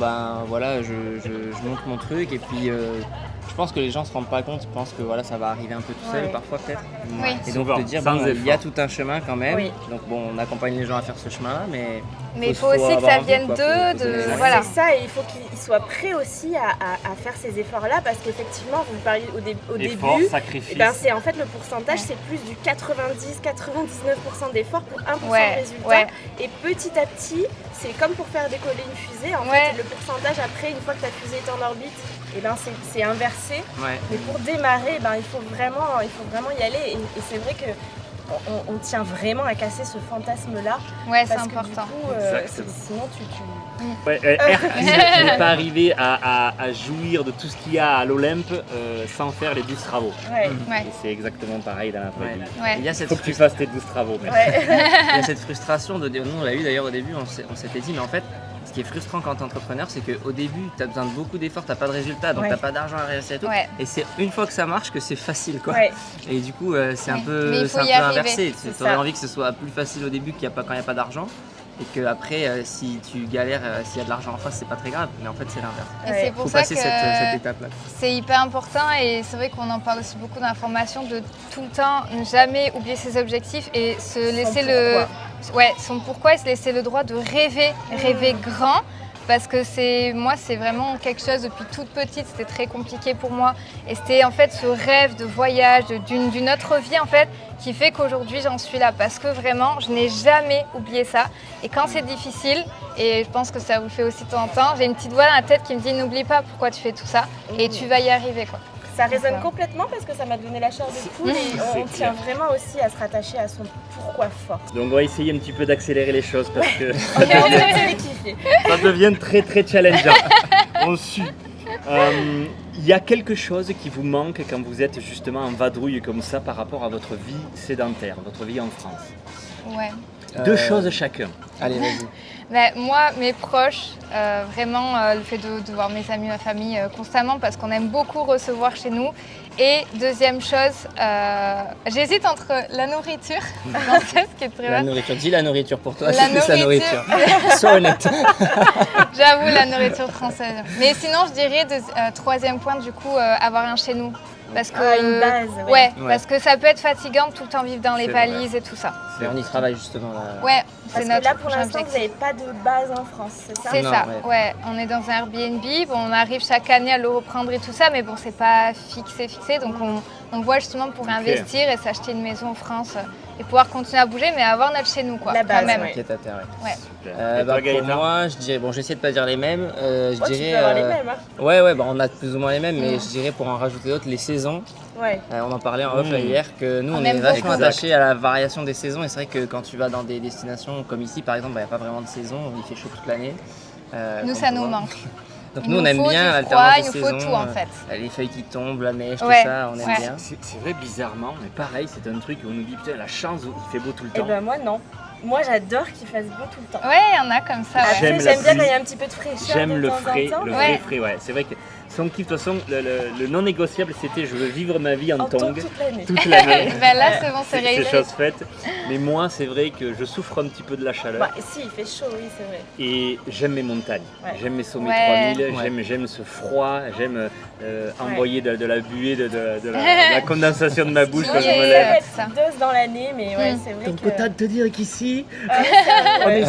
monte mon truc et puis je pense que les gens se rendent pas compte, ils pensent que ça va arriver un peu tout seul parfois peut-être. Et donc de dire il y a tout un chemin quand même. Donc on accompagne les gens à faire ce chemin-là, mais il faut aussi que ça vienne d'eux. C'est ça, et il faut qu'ils soient prêts aussi à faire ces efforts-là parce qu'effectivement, vous parliez au début, sacrifice. C'est en fait le pourcentage, c'est plus du 90-99% d'efforts pour 1% de résultat. Et petit à petit, c'est comme pour faire décoller une fusée. En fait, le pourcentage après, une fois que ta fusée est en orbite, c'est inversé. Mais pour démarrer, il faut vraiment y aller. Et c'est vrai que on tient vraiment à casser ce fantasme-là. C'est important. Sinon, Hercule n'est pas arrivé à jouir de tout ce qu'il y a à l'Olympe sans faire les 12 travaux. Et c'est exactement pareil dans la vraie vie. Il faut que tu fasses tes 12 travaux. Il y a cette frustration nous on l'a eu d'ailleurs au début, on s'était dit mais en fait ce qui est frustrant quand tu es entrepreneur, c'est qu'au début, tu as besoin de beaucoup d'efforts, tu n'as pas de résultat, donc tu n'as pas d'argent à réussir et tout. Et c'est une fois que ça marche que c'est facile. Et du coup, c'est un peu inversé. Tu aurais envie que ce soit plus facile au début quand il n'y a pas d'argent. et que après si tu galères, s'il y a de l'argent en face, c'est pas très grave, mais en fait c'est l'inverse. Et c'est pour Faut ça passer que cette étape-là. c'est hyper important et c'est vrai qu'on en parle aussi beaucoup dans la formation de tout le temps ne jamais oublier ses objectifs et se laisser son pourquoi et se laisser le droit de rêver grand. Parce que c'est vraiment quelque chose depuis toute petite, c'était très compliqué pour moi. Et c'était en fait ce rêve de voyage, d'une autre vie en fait, qui fait qu'aujourd'hui j'en suis là. Parce que vraiment, je n'ai jamais oublié ça. Et quand c'est difficile, et je pense que ça vous le fait aussi de temps en temps, j'ai une petite voix dans la tête qui me dit n'oublie pas pourquoi tu fais tout ça et tu vas y arriver quoi. Ça résonne complètement parce que ça m'a donné la chair de poule et on tient vraiment aussi à se rattacher à son pourquoi fort. Donc on va essayer un petit peu d'accélérer les choses parce que On ça devient très très challengeant. On suit. Il y a quelque chose qui vous manque quand vous êtes justement en vadrouille comme ça par rapport à votre vie sédentaire, votre vie en France. Ouais. Deux choses chacun. Allez, vas-y. Moi, mes proches, vraiment le fait de voir mes amis, ma famille constamment parce qu'on aime beaucoup recevoir chez nous. Et deuxième chose, j'hésite entre la nourriture française qui est très La bonne. nourriture, dis la nourriture pour toi, La c'est plus la nourriture. Sois honnête. J'avoue, la nourriture française. Mais sinon, je dirais troisième point, du coup, avoir un chez nous. Parce que, une base, ouais, parce que ça peut être fatigant de tout le temps vivre dans les C'est valises et tout ça. Et on y travaille justement là. Ouais, Parce c'est que notre là pour prochain l'instant vous objectif. n'avez pas de base en France, c'est ça? C'est Non, ça, ouais. ouais. On est dans un Airbnb, bon, on arrive chaque année à le reprendre et tout ça, mais bon, c'est pas fixé, donc on voit justement pour investir et s'acheter une maison en France et pouvoir continuer à bouger, mais avoir notre chez nous, quoi, La base, quand même. ouais. Qui est à terre, ouais. Ouais. Super. Et toi, Pour Gaëtan moi, je dirais, bon, j'essaie de pas dire les mêmes. Je Tu dirais, peux avoir les mêmes, hein? ouais, bah, on a plus ou moins les mêmes, mais je dirais pour en rajouter d'autres, les saisons. Ouais. On en parlait en off hier que nous, On on aime est vachement beaucoup. attachés à la variation des saisons. Et c'est vrai que quand tu vas dans des destinations comme ici, par exemple, il n'y a pas vraiment de saison, il fait chaud toute l'année. Nous, comme ça on nous voit. manque. Donc Il nous, on nous aime faut bien du l'alternance froid, des il nous faut saisons, tout, en fait. Les feuilles qui tombent, la neige, Ouais. tout ça, on aime Ouais. bien. C'est vrai bizarrement, mais pareil, c'est un truc où on nous dit putain la chance, il fait beau tout le Et temps. ben moi non. Moi j'adore qu'il fasse beau tout le temps. Ouais, il y en a comme ça, ouais. Après, J'aime la j'aime bien pluie. quand il y a un petit peu de fraîcheur J'aime de le temps frais, en temps. le Ouais. vrai frais, ouais. C'est vrai que son kiff, de toute façon, le non négociable, c'était je veux vivre ma vie en En tongs tongs toute l'année. toute l'année. Ben là, c'est bon, c'est C'est réussi. chose faite. Mais moi, c'est vrai que je souffre un petit peu de la chaleur. Bah si, il fait chaud, oui c'est vrai. Et j'aime mes montagnes, Ouais. j'aime mes sommets Ouais. 3000, j'aime ce froid, j'aime envoyer de la buée, de la condensation de ma bouche quand je Oui, me Ça lève. peut être ça. une dose dans l'année, mais ouais, c'est vrai Donc que... autant te dire qu'ici, Ouais,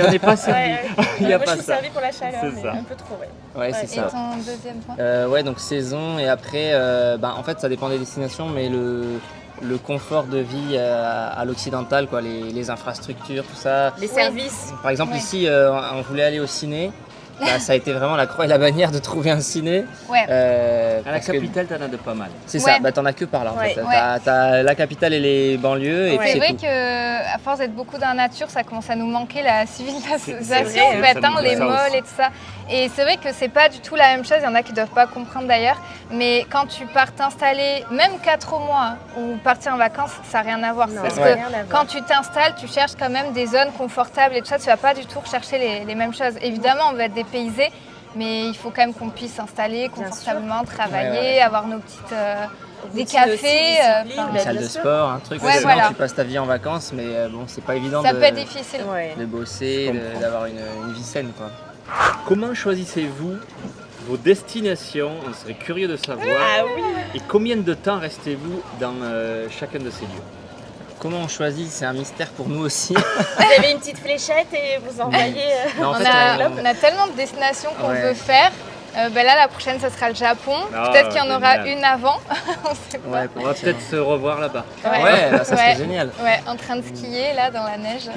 on n'est pas servi. ouais. Il n'y a Moi pas je suis ça. servie pour la chaleur, C'est mais ça. un peu trop, ouais. Ouais, c'est Et ça. ton deuxième point? Ouais, donc saison et après, en fait, ça dépend des destinations, mais le confort de vie à l'occidental, quoi, les infrastructures, tout ça. Les services. Par exemple, Ouais. ici, on voulait aller au ciné. Bah, ça a été vraiment la croix et la bannière de trouver un ciné. Ouais. À la Parce que capitale, t'en as de pas mal. c'est Ouais. ça, bah, t'en as que par là en Ouais. fait. Ouais. T'as la capitale et les banlieues et Ouais. puis C'est c'est vrai tout. qu'à force d'être beaucoup dans la nature, ça commence à nous manquer la civilisation, C'est en vrai, fait, ça nous les fait ça malls aussi. et tout ça. Et c'est vrai que c'est pas du tout la même chose, il y en a qui doivent pas comprendre d'ailleurs, mais quand tu pars t'installer, même 4 mois, ou partir en vacances, ça n'a rien à voir. Non, Parce ça que n'a rien à voir. quand tu t'installes, tu cherches quand même des zones confortables et tout ça, tu vas pas du tout rechercher les mêmes choses. Évidemment, on va être dépaysé, mais il faut quand même qu'on puisse s'installer confortablement, travailler, avoir nos petites... des Routine cafés, aussi, discipline, enfin, Une bah, salle bien de sûr. sport, un truc. Ouais, Parce que voilà. sinon, tu passes ta vie en vacances, mais bon, c'est pas évident ça de, peut être difficile. Ouais. de bosser, Je comprends. d'avoir une vie saine, quoi. Comment choisissez-vous vos destinations? On serait curieux de savoir. Ah oui. Et combien de temps restez-vous dans chacun de ces lieux? Comment on choisit? C'est un mystère pour nous aussi. Vous avez une petite fléchette et vous envoyez... Non, en On fait, a tellement de destinations qu'on Ouais. veut faire. Là, la prochaine, ce sera le Japon. Ah, Peut-être qu'il y en aura génial. une avant. On sait pas. Ouais, On va peut-être se revoir là-bas. Ouais, bah, ça Ouais. serait génial. Ouais, en train de skier là dans la neige.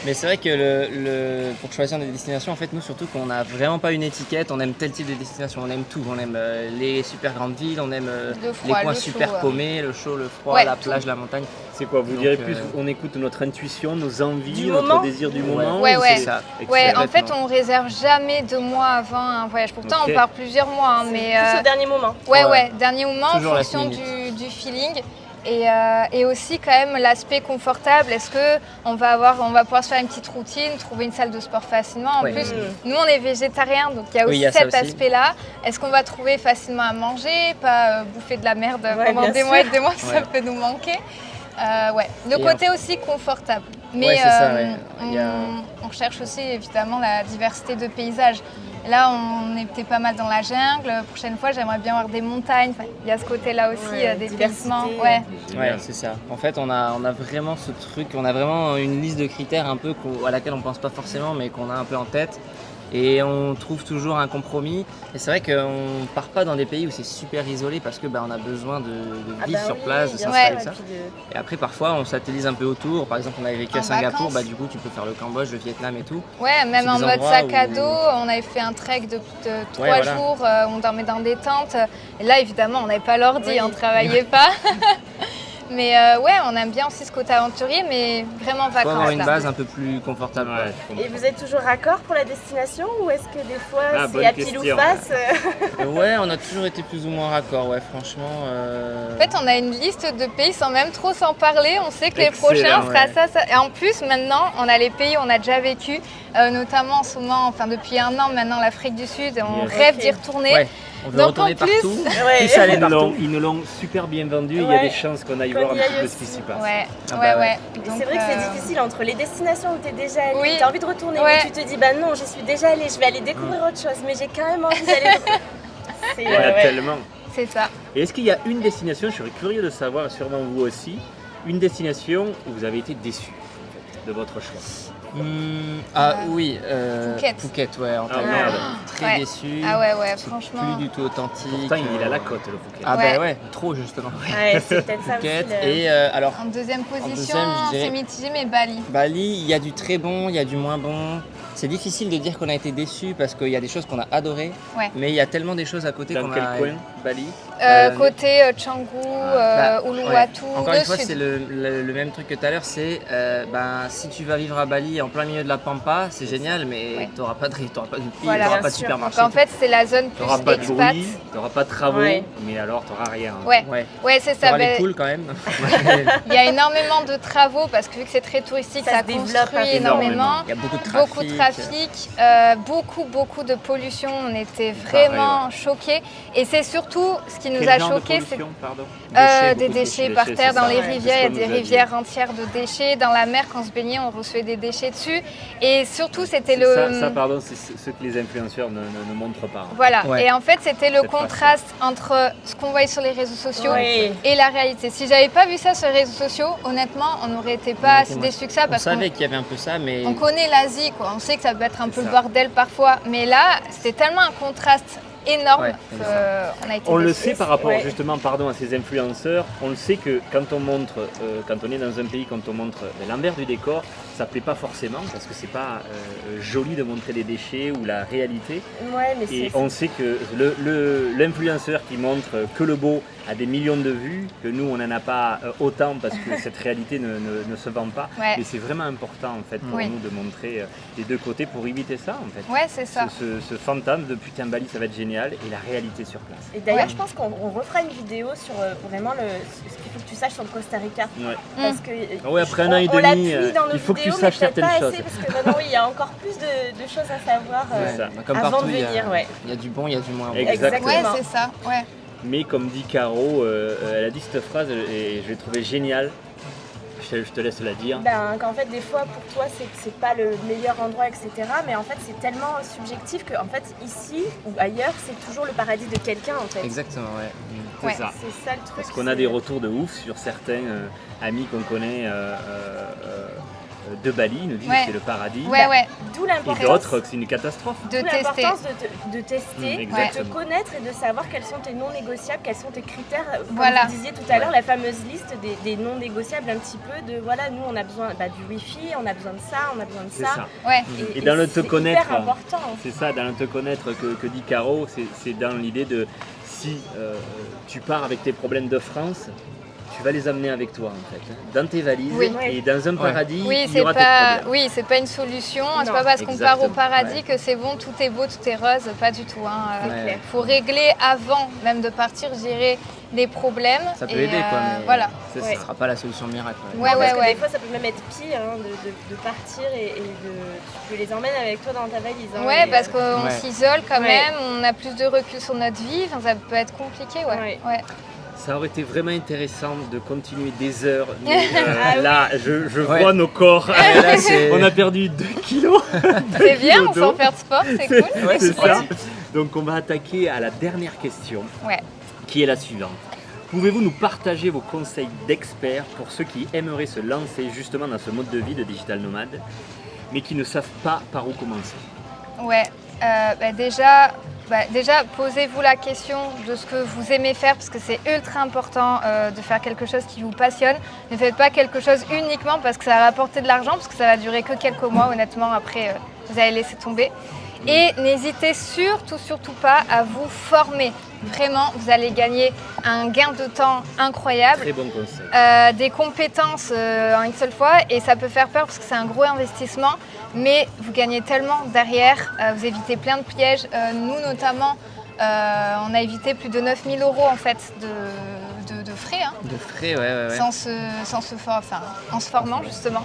Mais c'est vrai que pour choisir des destinations, en fait, nous surtout qu'on n'a vraiment pas une étiquette, on aime tel type de destination, on aime tout. On aime les super grandes villes, on aime Le froid, les coins le super chaud, paumés, le chaud, le froid, Ouais, la tout. plage, la montagne. C'est quoi? Vous Donc, direz plus, on écoute notre intuition, nos envies, Du notre moment. désir du moment? Ouais, ou ouais. c'est ça. Ouais, en fait, Complètement. on réserve jamais 2 mois avant un voyage. Pourtant, Ok. on part plusieurs mois, hein, mais Plus au dernier moment. ouais, dernier moment en Toujours la fonction minute. du feeling. Et aussi quand même l'aspect confortable. Est-ce que on va pouvoir se faire une petite routine, trouver une salle de sport facilement. En Ouais. plus, nous on est végétariens, donc il y a Oui, aussi il y a ça cet aussi. aspect-là. Est-ce qu'on va trouver facilement à manger, pas bouffer de la merde Ouais, pendant bien des sûr. mois et des mois, ça Ouais. peut nous manquer. Ouais, le Et côté aussi confortable. Mais Ouais, c'est ça, ouais. Il y a- on recherche aussi évidemment la diversité de paysages. Là, on était pas mal dans la jungle. La prochaine fois, j'aimerais bien voir des montagnes. Enfin, il y a ce côté-là aussi, Ouais, des diversité. déplacements. Ouais. Ouais, c'est ça. En fait, on a vraiment ce truc, on a vraiment une liste de critères un peu à laquelle on pense pas forcément, mais qu'on a un peu en tête. Et on trouve toujours un compromis. Et c'est vrai qu'on part pas dans des pays où c'est super isolé parce que on a besoin de vivre sur place, de bien s'installer sûr, ça. et puis Et après, parfois, on satellise un peu autour. Par exemple, on avait vécu à En Singapour, vacances. du coup, tu peux faire le Cambodge, le Vietnam et tout. Ouais, même C'est en des mode endroits sac à où- dos, on avait fait un trek de 3 voilà. jours, on dormait dans des tentes. Et là, évidemment, on n'avait pas l'ordi, Oui. on ne travaillait pas. Mais ouais, on aime bien aussi ce côté aventurier, mais vraiment Il faut avoir vacances une là. base un peu plus confortable. Ouais, Ouais. je comprends. Et vous êtes toujours raccord pour la destination ou est-ce que des fois Ah, bonne c'est à pile question. ou face Ouais, on a toujours été plus ou moins raccord, ouais, franchement. En fait, on a une liste de pays sans même trop s'en parler. On sait que les Excellent, prochains sera ouais. ça. Et en plus, maintenant, on a les pays où on a déjà vécu, notamment en ce moment, enfin depuis un an maintenant, l'Afrique du Sud. Et on Yes. rêve Ok. d'y retourner. Ouais, on veut Donc, retourner en plus- partout. Ouais. Plus aller partout. Ils nous l'ont super bien vendu, il y a Ouais. des chances qu'on aille Qu'on voir un y petit aille peu ce qui aussi. s'y passe. Ouais, Ah ouais, bah ouais. Et Donc, c'est vrai que c'est difficile entre les destinations où tu es déjà allé, Oui. tu as envie de retourner, Ouais. mais tu te dis bah non, j'y suis déjà allé, je vais aller découvrir autre chose, mais j'ai quand même envie d'aller. C'est Il y en a ouais. tellement. C'est ça. Et est-ce qu'il y a une destination, je serais curieux de savoir, sûrement vous aussi, une destination où vous avez été déçu en fait, de votre choix? Oui, Phuket. ouais, en Ah, Thaïlande. merde. Très Ouais. déçu. Ah ouais, C'est franchement. plus du tout authentique. Pourtant, il a la côte, le Phuket. Ah Ouais. ouais, trop justement. Ouais, c'est peut-être ça Phuket. aussi. Et alors, En deuxième position, deuxième, je dirais- c'est mitigé, mais Bali. Bali, il y a du très bon, il y a du moins bon. C'est difficile de dire qu'on a été déçu parce qu'il y a des choses qu'on a adorées, Ouais. mais il y a tellement des choses à côté Dans qu'on quel a. coin? Bali? Côté Canggu, Ouais. Uluwatu, Encore le une fois, sud. c'est le même truc que tout à l'heure, c'est si tu vas vivre à Bali en plein milieu de la Pampa, c'est génial, mais Ouais. tu n'auras pas de riz, tu n'auras pas de prix, Voilà. tu n'auras Bien pas de sûr. supermarché. Donc en fait, c'est la zone Tu plus n'auras pas de expat. bruit, tu n'auras pas de travaux, Ouais. mais alors tu n'auras rien. Ouais, Ouais. ouais, c'est Tu ça. auras les Ben, poules quand même. il y a énormément de travaux parce que vu que c'est très touristique, Ça ça se développe construit énormément. énormément. Il y a beaucoup de trafic. Beaucoup de trafic, beaucoup de pollution. On était vraiment choqués. Et c'est surtout ce qui nous Quel a genre de choqués, c'est pollution, pardon? des beaucoup de déchets par c'est terre dans ça. les Ouais. rivières. Il y a C'est ce des qu'on nous a dit. rivières entières de déchets. Dans la mer, quand on se baignait, on recevait des déchets dessus. Et surtout, c'était Ça, pardon, c'est ce que les influenceurs ne montrent pas. Voilà. Ouais. Et en fait, c'était le Cette contraste entre ce qu'on voyait sur les réseaux sociaux Ouais. et la réalité. Si j'avais pas vu ça sur les réseaux sociaux, honnêtement, on n'aurait été pas Ouais, si moi, déçus que ça On parce qu'on savait qu'il y avait un peu ça, mais on connaît l'Asie, quoi. On sait que ça peut être un C'est peu le ça. bordel parfois, mais là, c'était tellement un contraste énorme Ouais, qu'on a été On le déçus. sait par rapport Ouais. justement pardon, à ces influenceurs, on le sait que quand on montre, quand on est dans un pays, quand on montre l'envers du décor, ça plaît pas forcément parce que c'est pas joli de montrer les déchets ou la réalité. Ouais, mais Et c'est. on sait que l'influenceur qui montre que le beau a des millions de vues, que nous on n'en a pas autant parce que cette réalité ne se vend pas. Ouais. Mais c'est vraiment important en fait pour Oui. nous de montrer les deux côtés pour éviter ça en fait. Ouais, c'est ça. Ce fantasme de putain Bali ça va être génial et la réalité sur place. Et d'ailleurs, Ouais. je pense qu'on refera une vidéo sur vraiment ce qu'il faut que tu saches sur le Costa Rica. Ouais. Parce que Ah ouais, après un an et on demi, l'appuie dans nos il faut que tu vidéos, saches mais peut-être certaines pas choses. assez, parce que maintenant, oui, il y a encore plus de choses à savoir C'est ça. comme avant partout, de il y a- venir. Ouais. il y a du bon, il y a du moins bon. Exactement. Ouais, c'est ça. Ouais. Mais comme dit Caro, elle a dit cette phrase et je l'ai trouvée géniale. Je te laisse la dire. Ben, qu'en fait, des fois, pour toi, c'est pas le meilleur endroit, etc. Mais en fait, c'est tellement subjectif que, en fait, ici ou ailleurs, c'est toujours le paradis de quelqu'un, en fait. Exactement, ouais. C'est Ouais. ça. C'est ça le truc. Parce qu'on a des retours de ouf sur certains amis qu'on connaît de Bali. Ils nous disent Ouais. que c'est le paradis. Ouais, ouais. D'où Et l'importance. d'autres que c'est une catastrophe. De D'où tester. l'importance de tester, de te exactement. connaître et de savoir quels sont tes non négociables, quels sont tes critères. Comme Voilà. vous disiez tout à l'heure, la fameuse liste des non négociables, un petit peu de voilà, nous on a besoin du wifi, on a besoin de ça, on a besoin de C'est ça. ça. Ouais. Et dans le te c'est connaître, hyper important. C'est ça, dans le te connaître que dit Caro, c'est dans l'idée de si tu pars avec tes problèmes de France, tu vas les amener avec toi en fait, dans tes valises Oui. et dans un paradis, Oui, il y c'est aura tes pas, problèmes. oui, c'est pas une solution. C'est Non, pas parce qu'on part au exactement, paradis ouais. que c'est bon, tout est beau, tout est rose. Pas du tout. Hein. Ouais. clair. Faut régler avant même de partir, je dirais, des problèmes. Ça peut Et, aider quoi, mais voilà. ça Ouais. ne sera pas la solution miracle. Ouais, Parce que ouais. des fois ça peut même être pire hein, de partir et tu les emmènes avec toi dans ta valise. Hein, Ouais, et, parce qu'on Ouais. s'isole quand Ouais. même, on a plus de recul sur notre vie, enfin, ça peut être compliqué, ouais. Ouais. Ouais. Ça aurait été vraiment intéressant de continuer des heures, mais là, je vois nos corps. Là, On a perdu 2 kilos. C'est bien, on s'en fait de sport, c'est cool. Ouais, c'est ça. Donc on va attaquer à la dernière question, Ouais. qui est la suivante. Pouvez-vous nous partager vos conseils d'experts pour ceux qui aimeraient se lancer justement dans ce mode de vie de digital nomade, mais qui ne savent pas par où commencer? Ouais, déjà, posez-vous la question de ce que vous aimez faire parce que c'est ultra important de faire quelque chose qui vous passionne. Ne faites pas quelque chose uniquement parce que ça va rapporter de l'argent, parce que ça va durer que quelques mois, honnêtement, après vous allez laisser tomber. Et n'hésitez surtout pas à vous former. Vraiment, vous allez gagner un gain de temps incroyable. Très bon conseil. Des compétences en une seule fois et ça peut faire peur parce que c'est un gros investissement, mais vous gagnez tellement derrière, vous évitez plein de pièges. Nous notamment, on a évité plus de 9 000 € en fait de frais, hein, De frais, ouais. en se formant justement.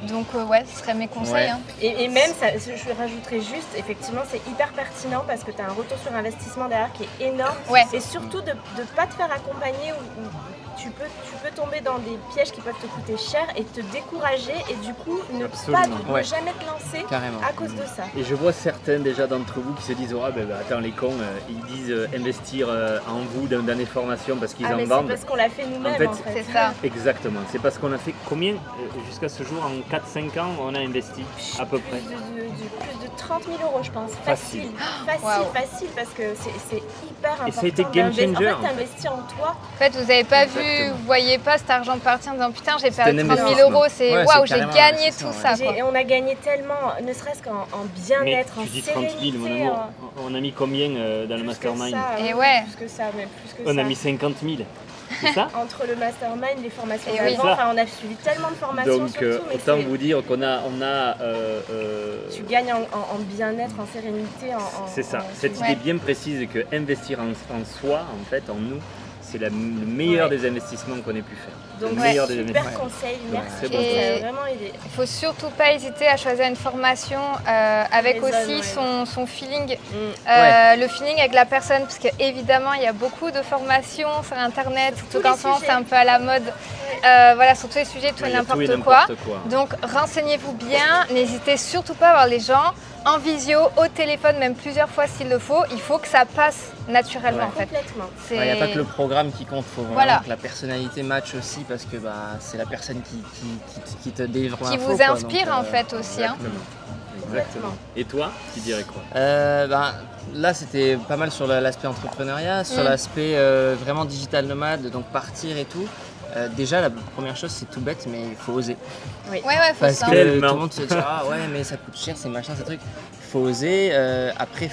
Donc ce seraient mes conseils. Ouais. Hein. Et même, ça, je rajouterais juste, effectivement, c'est hyper pertinent parce que tu as un retour sur investissement derrière qui est énorme. Ouais. Et surtout de ne pas te faire accompagner ou tu peux tomber dans des pièges qui peuvent te coûter cher et te décourager et du coup ne Absolument. jamais te lancer Carrément. à cause de ça. Et je vois certains déjà d'entre vous qui se disent attends les cons, ils disent investir en vous dans des formations parce qu'ils en mais vendent. c'est parce qu'on l'a fait nous-mêmes fait, en fait. C'est ça. Exactement, c'est parce qu'on a fait combien jusqu'à ce jour, en 4-5 ans, on a investi à peu près. Plus de 30 000 € je pense. Facile. Facile parce que c'est hyper important. Et ça a été game changer, En fait, t'investir en toi. En fait, vous n'avez pas vu, Exactement. vous voyez pas cet argent partir en disant putain, j'ai C'est perdu un 30 000 investissement. €, c'est Ouais, waouh, c'est j'ai carrément gagné un tout investissement, ça. Quoi. Et on a gagné tellement, ne serait-ce qu'en bien-être, Mais en tu dis 30 sérénité. 000, mon amour. On a mis combien dans le Plus que mastermind? ça, Et oui, ouais. Plus que ça, mais plus que On ça. a mis 50 000. C'est ça? Entre le mastermind, les formations Et oui. d'avant, enfin, on a suivi tellement de formations Donc surtout, mais autant c'est- vous dire qu'on a tu gagnes en bien-être, en sérénité, c'est ça, cette Ouais. idée bien précise que investir en soi, en fait, en nous, c'est le meilleur Ouais. des investissements qu'on ait pu faire. Donc, le meilleur des super investissements. conseil, merci. C'est bon. Ça Et- a vraiment aidé. Il faut surtout pas hésiter à choisir une formation avec Raisonne, aussi ouais. son feeling, Ouais. le feeling avec la personne, parce qu'évidemment il y a beaucoup de formations sur internet, Sur tous surtout qu'en les ce moment sujets. c'est un peu à la mode, voilà, sur tous les sujets, tout Ouais, et il y a tout et n'importe quoi. n'importe quoi. Donc renseignez-vous bien, n'hésitez surtout pas à voir les gens en visio, au téléphone, même plusieurs fois s'il le faut. Il faut que ça passe naturellement Ouais. en fait. Complètement. C'est- Il n'y a pas que le programme qui compte, il faut vraiment Voilà. que la personnalité match aussi parce que c'est la personne qui te délivre qui l'info, vous quoi. inspire Donc, en fait aussi. Hein. Exactement. Et toi, tu dirais quoi? Là, c'était pas mal sur l'aspect entrepreneuriat, sur l'aspect vraiment digital nomade, donc partir et tout. Déjà, la première chose, c'est tout bête, mais il faut oser. Ouais, faut Parce ça. que Tellement. tout le monde se dit ah ouais, mais ça coûte cher, c'est machin, ces trucs. Il faut oser. Après,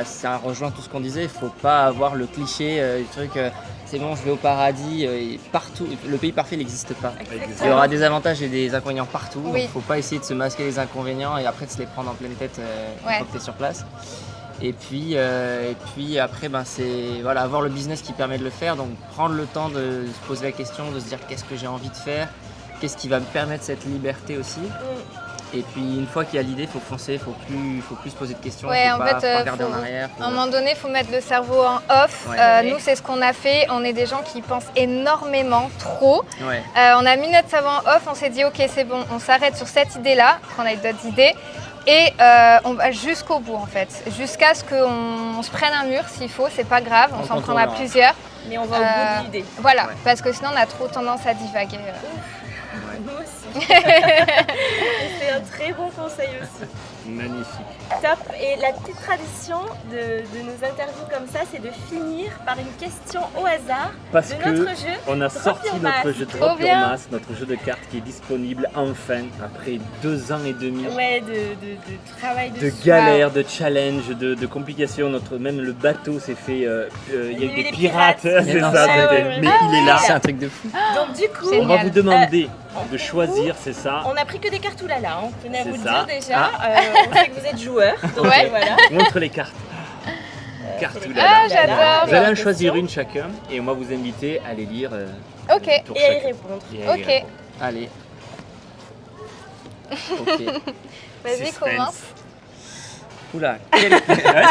ça rejoint tout ce qu'on disait. Il faut pas avoir le cliché du truc. C'est bon, je vais au paradis. Et partout, le pays parfait n'existe pas. Il y aura des avantages et des inconvénients partout. Oui. Donc, faut pas essayer de se masquer les inconvénients et après de se les prendre en pleine tête une Ouais. fois que tu es sur place. Et puis après, c'est avoir le business qui permet de le faire. Donc prendre le temps de se poser la question, de se dire qu'est-ce que j'ai envie de faire, qu'est-ce qui va me permettre cette liberté aussi. Et puis une fois qu'il y a l'idée, il faut foncer, il faut plus se poser de questions, Ouais, faut en pas fait, regarder faut- en arrière. À un moment donné, il faut mettre le cerveau en off. Ouais. Nous, c'est ce qu'on a fait. On est des gens qui pensent énormément, trop. Ouais. On a mis notre cerveau en off. On s'est dit, ok, c'est bon, on s'arrête sur cette idée-là. On a eu d'autres idées. Et on va jusqu'au bout, en fait. Jusqu'à ce qu'on se prenne un mur, s'il faut. C'est pas grave. On On s'en prendra contrôlera. plusieurs. Mais on va au bout de l'idée. Voilà, Ouais. parce que sinon, on a trop tendance à divaguer. Nous aussi. C'est un très bon conseil aussi. Magnifique. Top. Et la petite tradition de nos interviews comme ça, c'est de finir par une question au hasard Parce de que notre jeu. on a Drop sorti Your notre Mask. jeu Trop Drop Your bien. Mask, notre jeu de cartes qui est disponible enfin après 2 ans et demi. Ouais, de travail De dessus. galères, de challenges, de complications. Même le bateau s'est fait. Il y a eu des pirates, c'est Mais non, ça. c'est- ouais. Mais il est là. C'est un truc de fou. Donc du coup, Génial. On va vous demander de choisir, c'est ça. on a pris que des cartes oulala, hein. Je tenais à C'est vous le ça. dire déjà. On sait que vous êtes joueurs, donc Ouais. voilà. Montre les cartes. Cartes c'est- oulala. Ah, j'adore. Vous allez en Question. choisir une chacun et on va vous inviter à les lire. Ok. pour Et à y chacun. répondre. Et à y Ok. répondre. Allez. Ok. Vas-y, Suspense. commence. Oula. Ouais,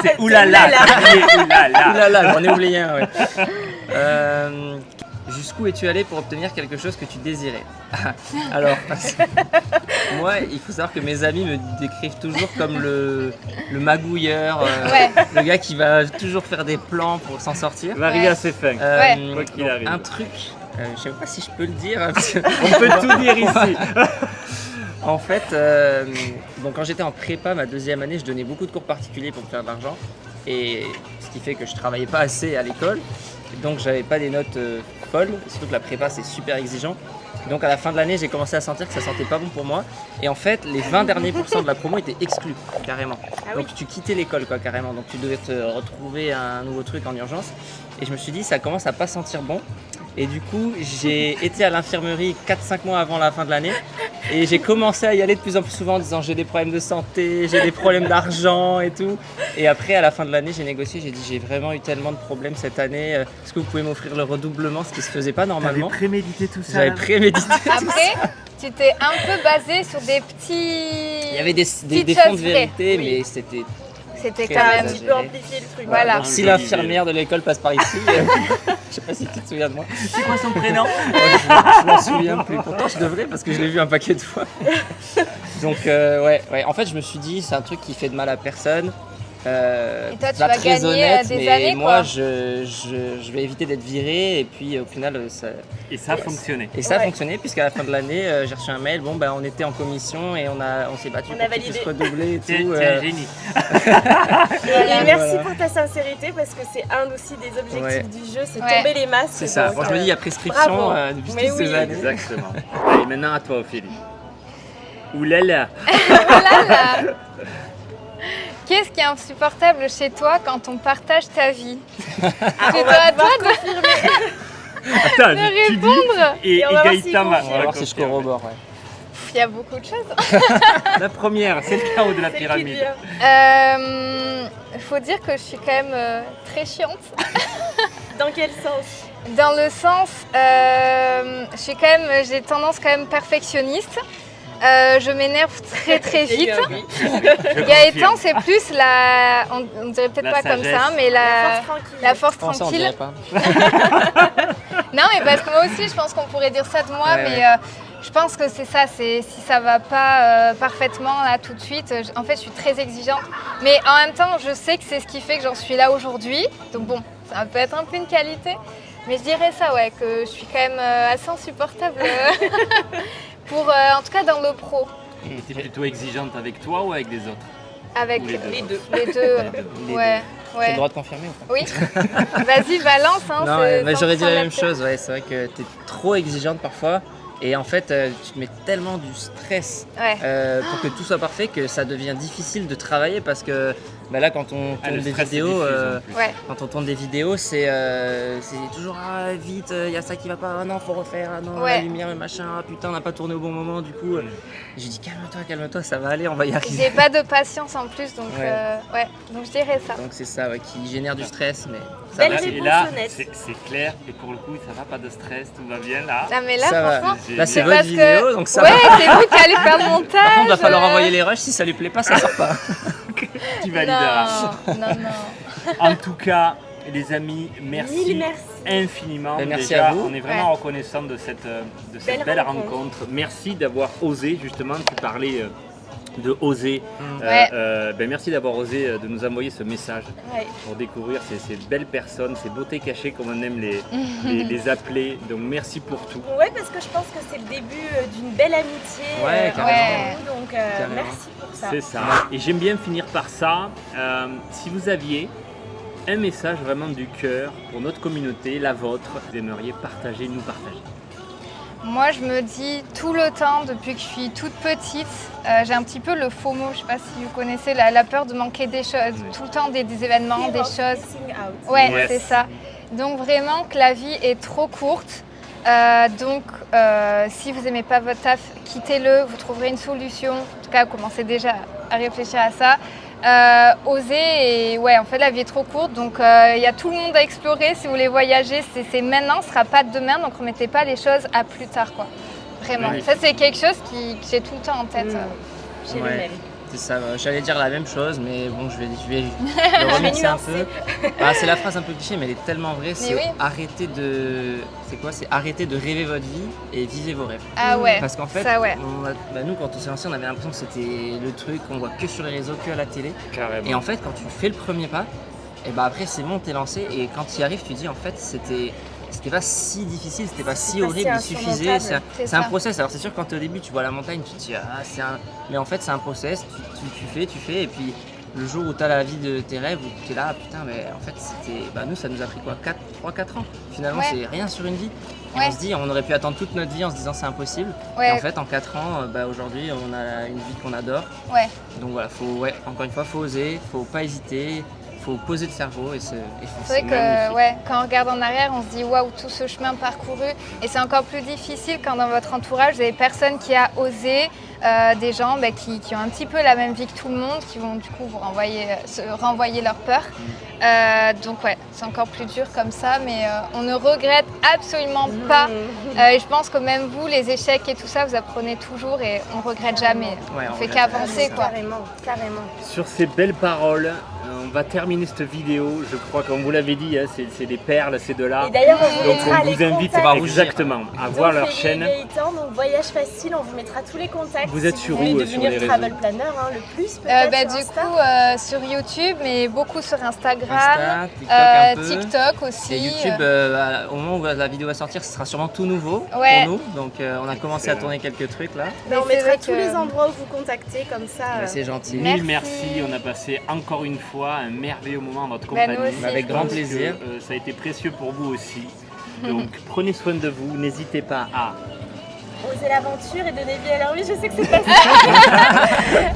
c'est oulala. Oulala. Oulala. Oulala, j'en ai oublié un, ouais. Jusqu'où es-tu allé pour obtenir quelque chose que tu désirais? Alors, moi, il faut savoir que mes amis me décrivent toujours comme le magouilleur, le gars qui va toujours faire des plans pour s'en sortir. Va arriver à ses fins. Quoi qu'il arrive. Un truc, je ne sais pas si je peux le dire. Hein, On peut tout dire ici. En fait, quand j'étais en prépa, ma deuxième année, je donnais beaucoup de cours particuliers pour me faire de l'argent. Et ce qui fait que je travaillais pas assez à l'école. Donc j'avais pas des notes folles, surtout que la prépa c'est super exigeant. Donc à la fin de l'année, j'ai commencé à sentir que ça sentait pas bon pour moi. Et en fait, les 20 derniers pourcents de la promo étaient exclus, carrément. Donc tu quittais l'école, quoi, carrément. Donc tu devais te retrouver un nouveau truc en urgence. Et je me suis dit, ça commence à pas sentir bon. Et du coup, j'ai été à l'infirmerie 4-5 mois avant la fin de l'année. Et j'ai commencé à y aller de plus en plus souvent en disant j'ai des problèmes de santé, j'ai des problèmes d'argent et tout. Et après, à la fin de l'année, j'ai négocié, j'ai dit j'ai vraiment eu tellement de problèmes cette année. Est-ce que vous pouvez m'offrir le redoublement, ce qui se faisait pas normalement? T'avais prémédité tout ça? J'avais prémédité tout ça. Après, tu t'es un peu basé sur des petits... Il y avait des petites fonds de choses vérité, vraies. mais c'était... C'était Très quand même... Un petit peu amplifié le truc. Voilà. Donc, si l'infirmière de l'école passe par ici, je sais pas si tu te souviens de moi. C'est quoi son prénom? Je m'en souviens plus. Pourtant, je devrais parce que je l'ai vu un paquet de fois. Donc, ouais. En fait, je me suis dit, c'est un truc qui fait de mal à personne. Et toi, tu pas vas très gagner honnête, des mais années, moi, quoi. je vais éviter d'être viré. Et puis, au final, ça... Et ça a fonctionné. Et ça a Ouais. fonctionné puisqu'à la fin de l'année, j'ai reçu un mail. Bon, on était en commission et on s'est battu On pour a que tu puisses validé. redoubler et T'es tout. un génie. Et merci Voilà. pour ta sincérité parce que c'est un aussi des objectifs du jeu, c'est Ouais. tomber les masques. C'est ça. Donc, Moi, je me dis, il y a prescription bravo. depuis Mais toutes oui. ces années. Exactement. Allez, maintenant à toi, Ophélie. Oulala. Qu'est-ce qui est insupportable chez toi quand on partage ta vie? on C'est va toi à toi devoir Attends, de tu dis répondre. et Et on va voir s'il Gaëtan va. confirme. On va voir si je corrobore. Ouais. Il y a beaucoup de choses. La première, c'est le chaos de la C'est le qui pyramide. devient. Il faut dire que je suis quand même très chiante. Dans quel sens? Dans le sens, j'ai tendance quand même perfectionniste. Je m'énerve très vite. Je Gaëtan, confirme. c'est plus on dirait peut-être La pas comme sagesse. ça, mais la force Comment ça, on tranquille. dirait pas. Non, mais parce que moi aussi, je pense qu'on pourrait dire ça de moi, Ouais, mais ouais. je pense que c'est ça. C'est si ça va pas parfaitement là tout de suite. En fait, je suis très exigeante, mais en même temps, je sais que c'est ce qui fait que j'en suis là aujourd'hui. Donc bon, ça peut être un peu une qualité, mais je dirais ça, ouais, que je suis quand même assez insupportable pour, en tout cas, dans le pro, T'es plutôt exigeante avec toi ou avec les autres? avec Ou les deux. Les deux. les deux. Les Ouais, J'ai ouais. le droit de confirmer ou pas? Oui. Vas-y, balance. Hein, Non, c'est mais sans j'aurais dit la prendre même tête. chose. Ouais, c'est vrai que tu es trop exigeante parfois. Et en fait, tu te mets tellement du stress Ouais. pour que tout soit parfait que ça devient difficile de travailler parce que là, quand on tourne le des stress, c'est vidéos, diffuse, en plus. Ouais. quand on tourne des vidéos, c'est toujours vite, il y a ça qui va pas, ah non, faut refaire, ah non, la Ouais. lumière, le machin, ah putain, on n'a pas tourné au bon moment. Du coup, j'ai dit calme-toi, ça va aller, on va y J'ai arriver. pas de patience en plus, donc Ouais. ouais. Donc je dirais ça. Donc c'est ça ouais, qui génère du stress, mais ça Belle va. réponse. Et là, honnête. c'est clair. Et pour le coup, ça va, pas de stress, tout va bien là. Ah mais là, Ça va. franchement, C'est Là, c'est génial. votre parce vidéo, que- donc ça ouais, va. c'est vous qui allez faire le montage. Par contre, il va falloir envoyer les rushs, si ça lui plaît pas, ça sort pas. Tu valideras. Non. En tout cas, les amis, merci, Mille merci. infiniment. Ben, merci Déjà, à vous. on est vraiment Ouais. reconnaissant de cette Belle belle rencontre. rencontre. Merci d'avoir osé, justement, tu parlais de oser. Ouais. Merci d'avoir osé de nous envoyer ce message Ouais. pour découvrir ces belles personnes, ces beautés cachées, comme on aime les appeler. Donc merci pour tout. Ouais, parce que je pense que c'est le début d'une belle amitié. Ouais, entre carrément. nous, donc Carrément. merci pour ça. C'est ça. Et j'aime bien finir par ça. Si vous aviez un message vraiment du cœur pour notre communauté, la vôtre, vous aimeriez partager, nous partager. Moi, je me dis tout le temps, depuis que je suis toute petite, j'ai un petit peu le FOMO, je sais pas si vous connaissez, la peur de manquer des choses, Oui. tout le temps des événements, des Fear of choses. missing out. Ouais, Yes. c'est ça. Donc vraiment que la vie est trop courte. Donc si vous aimez pas votre taf, quittez-le, vous trouverez une solution. En tout cas, commencez déjà à réfléchir à ça. Osez et ouais, en fait la vie est trop courte, donc il y a tout le monde à explorer. Si vous voulez voyager, c'est maintenant, ce sera pas demain, donc remettez pas les choses à plus tard, quoi. Vraiment. Oui. Ça c'est quelque chose que j'ai tout le temps en tête. J'ai Ouais. le même. c'était ça. J'allais dire la même chose, mais bon, je vais le remixer un peu. Ah, c'est la phrase un peu cliché, mais elle est tellement vraie. C'est arrêter de. C'est quoi? C'est arrêter de rêver votre vie et vivez vos rêves. Ah ouais. Parce qu'en fait, ça, ouais. nous, quand on s'est lancé, on avait l'impression que c'était le truc qu'on voit que sur les réseaux, que à la télé. Carrément. Et en fait, quand tu fais le premier pas, et bah après, c'est bon, t'es lancé. Et quand tu y arrives, tu dis en fait, c'était pas si difficile, c'était pas si horrible, il suffisait. C'est un process. Alors c'est sûr, quand t'es au début, tu vois la montagne, tu te dis mais en fait c'est un process, tu fais, et puis le jour où t'as la vie de tes rêves, où t'es là, putain, mais en fait c'était. Nous ça nous a pris quoi, 3-4 ans. Finalement c'est rien sur une vie. Et on se dit, on aurait pu attendre toute notre vie en se disant c'est impossible. Et en fait en 4 ans, aujourd'hui on a une vie qu'on adore. Donc voilà, encore une fois, faut oser, faut pas hésiter. Faut poser le cerveau et foncer. C'est vrai que quand on regarde en arrière, on se dit waouh, tout ce chemin parcouru. Et c'est encore plus difficile quand dans votre entourage, vous avez personne qui a osé, des gens qui ont un petit peu la même vie que tout le monde, qui vont du coup vous renvoyer leur peur. Donc c'est encore plus dur comme ça, mais on ne regrette absolument pas. Et je pense que même vous, les échecs et tout ça, vous apprenez toujours et on ne regrette jamais. On fait qu'avancer, quoi. Carrément. Sur ces belles paroles, on va terminer cette vidéo. Je crois, comme vous l'avez dit, c'est des perles ces deux-là. Et d'ailleurs, donc on vous invite exactement à voir leur chaîne. Donc Voyage Facile, on vous mettra tous les contacts. Vous êtes sur où sur les réseaux? Travel planner, le plus peut-être. Du coup, sur YouTube, mais beaucoup sur Instagram, TikTok aussi. Et YouTube, au moment où la vidéo va sortir, ce sera sûrement tout nouveau pour nous. Donc on a commencé à tourner quelques trucs là. On mettra tous les endroits où vous contactez, comme ça. C'est gentil. Mille merci. On a passé encore une fois un merveilleux moment en votre compagnie. Avec grand plaisir. Ça a été précieux pour vous aussi. Donc prenez soin de vous, n'hésitez pas à oser l'aventure et donner vie à leur vie. Je sais que c'est pas ça.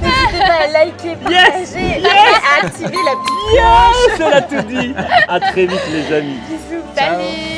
N'hésitez pas à liker, partager, à activer la petite cloche. Elle a tout dit. À très vite les amis. Bisous. Salut.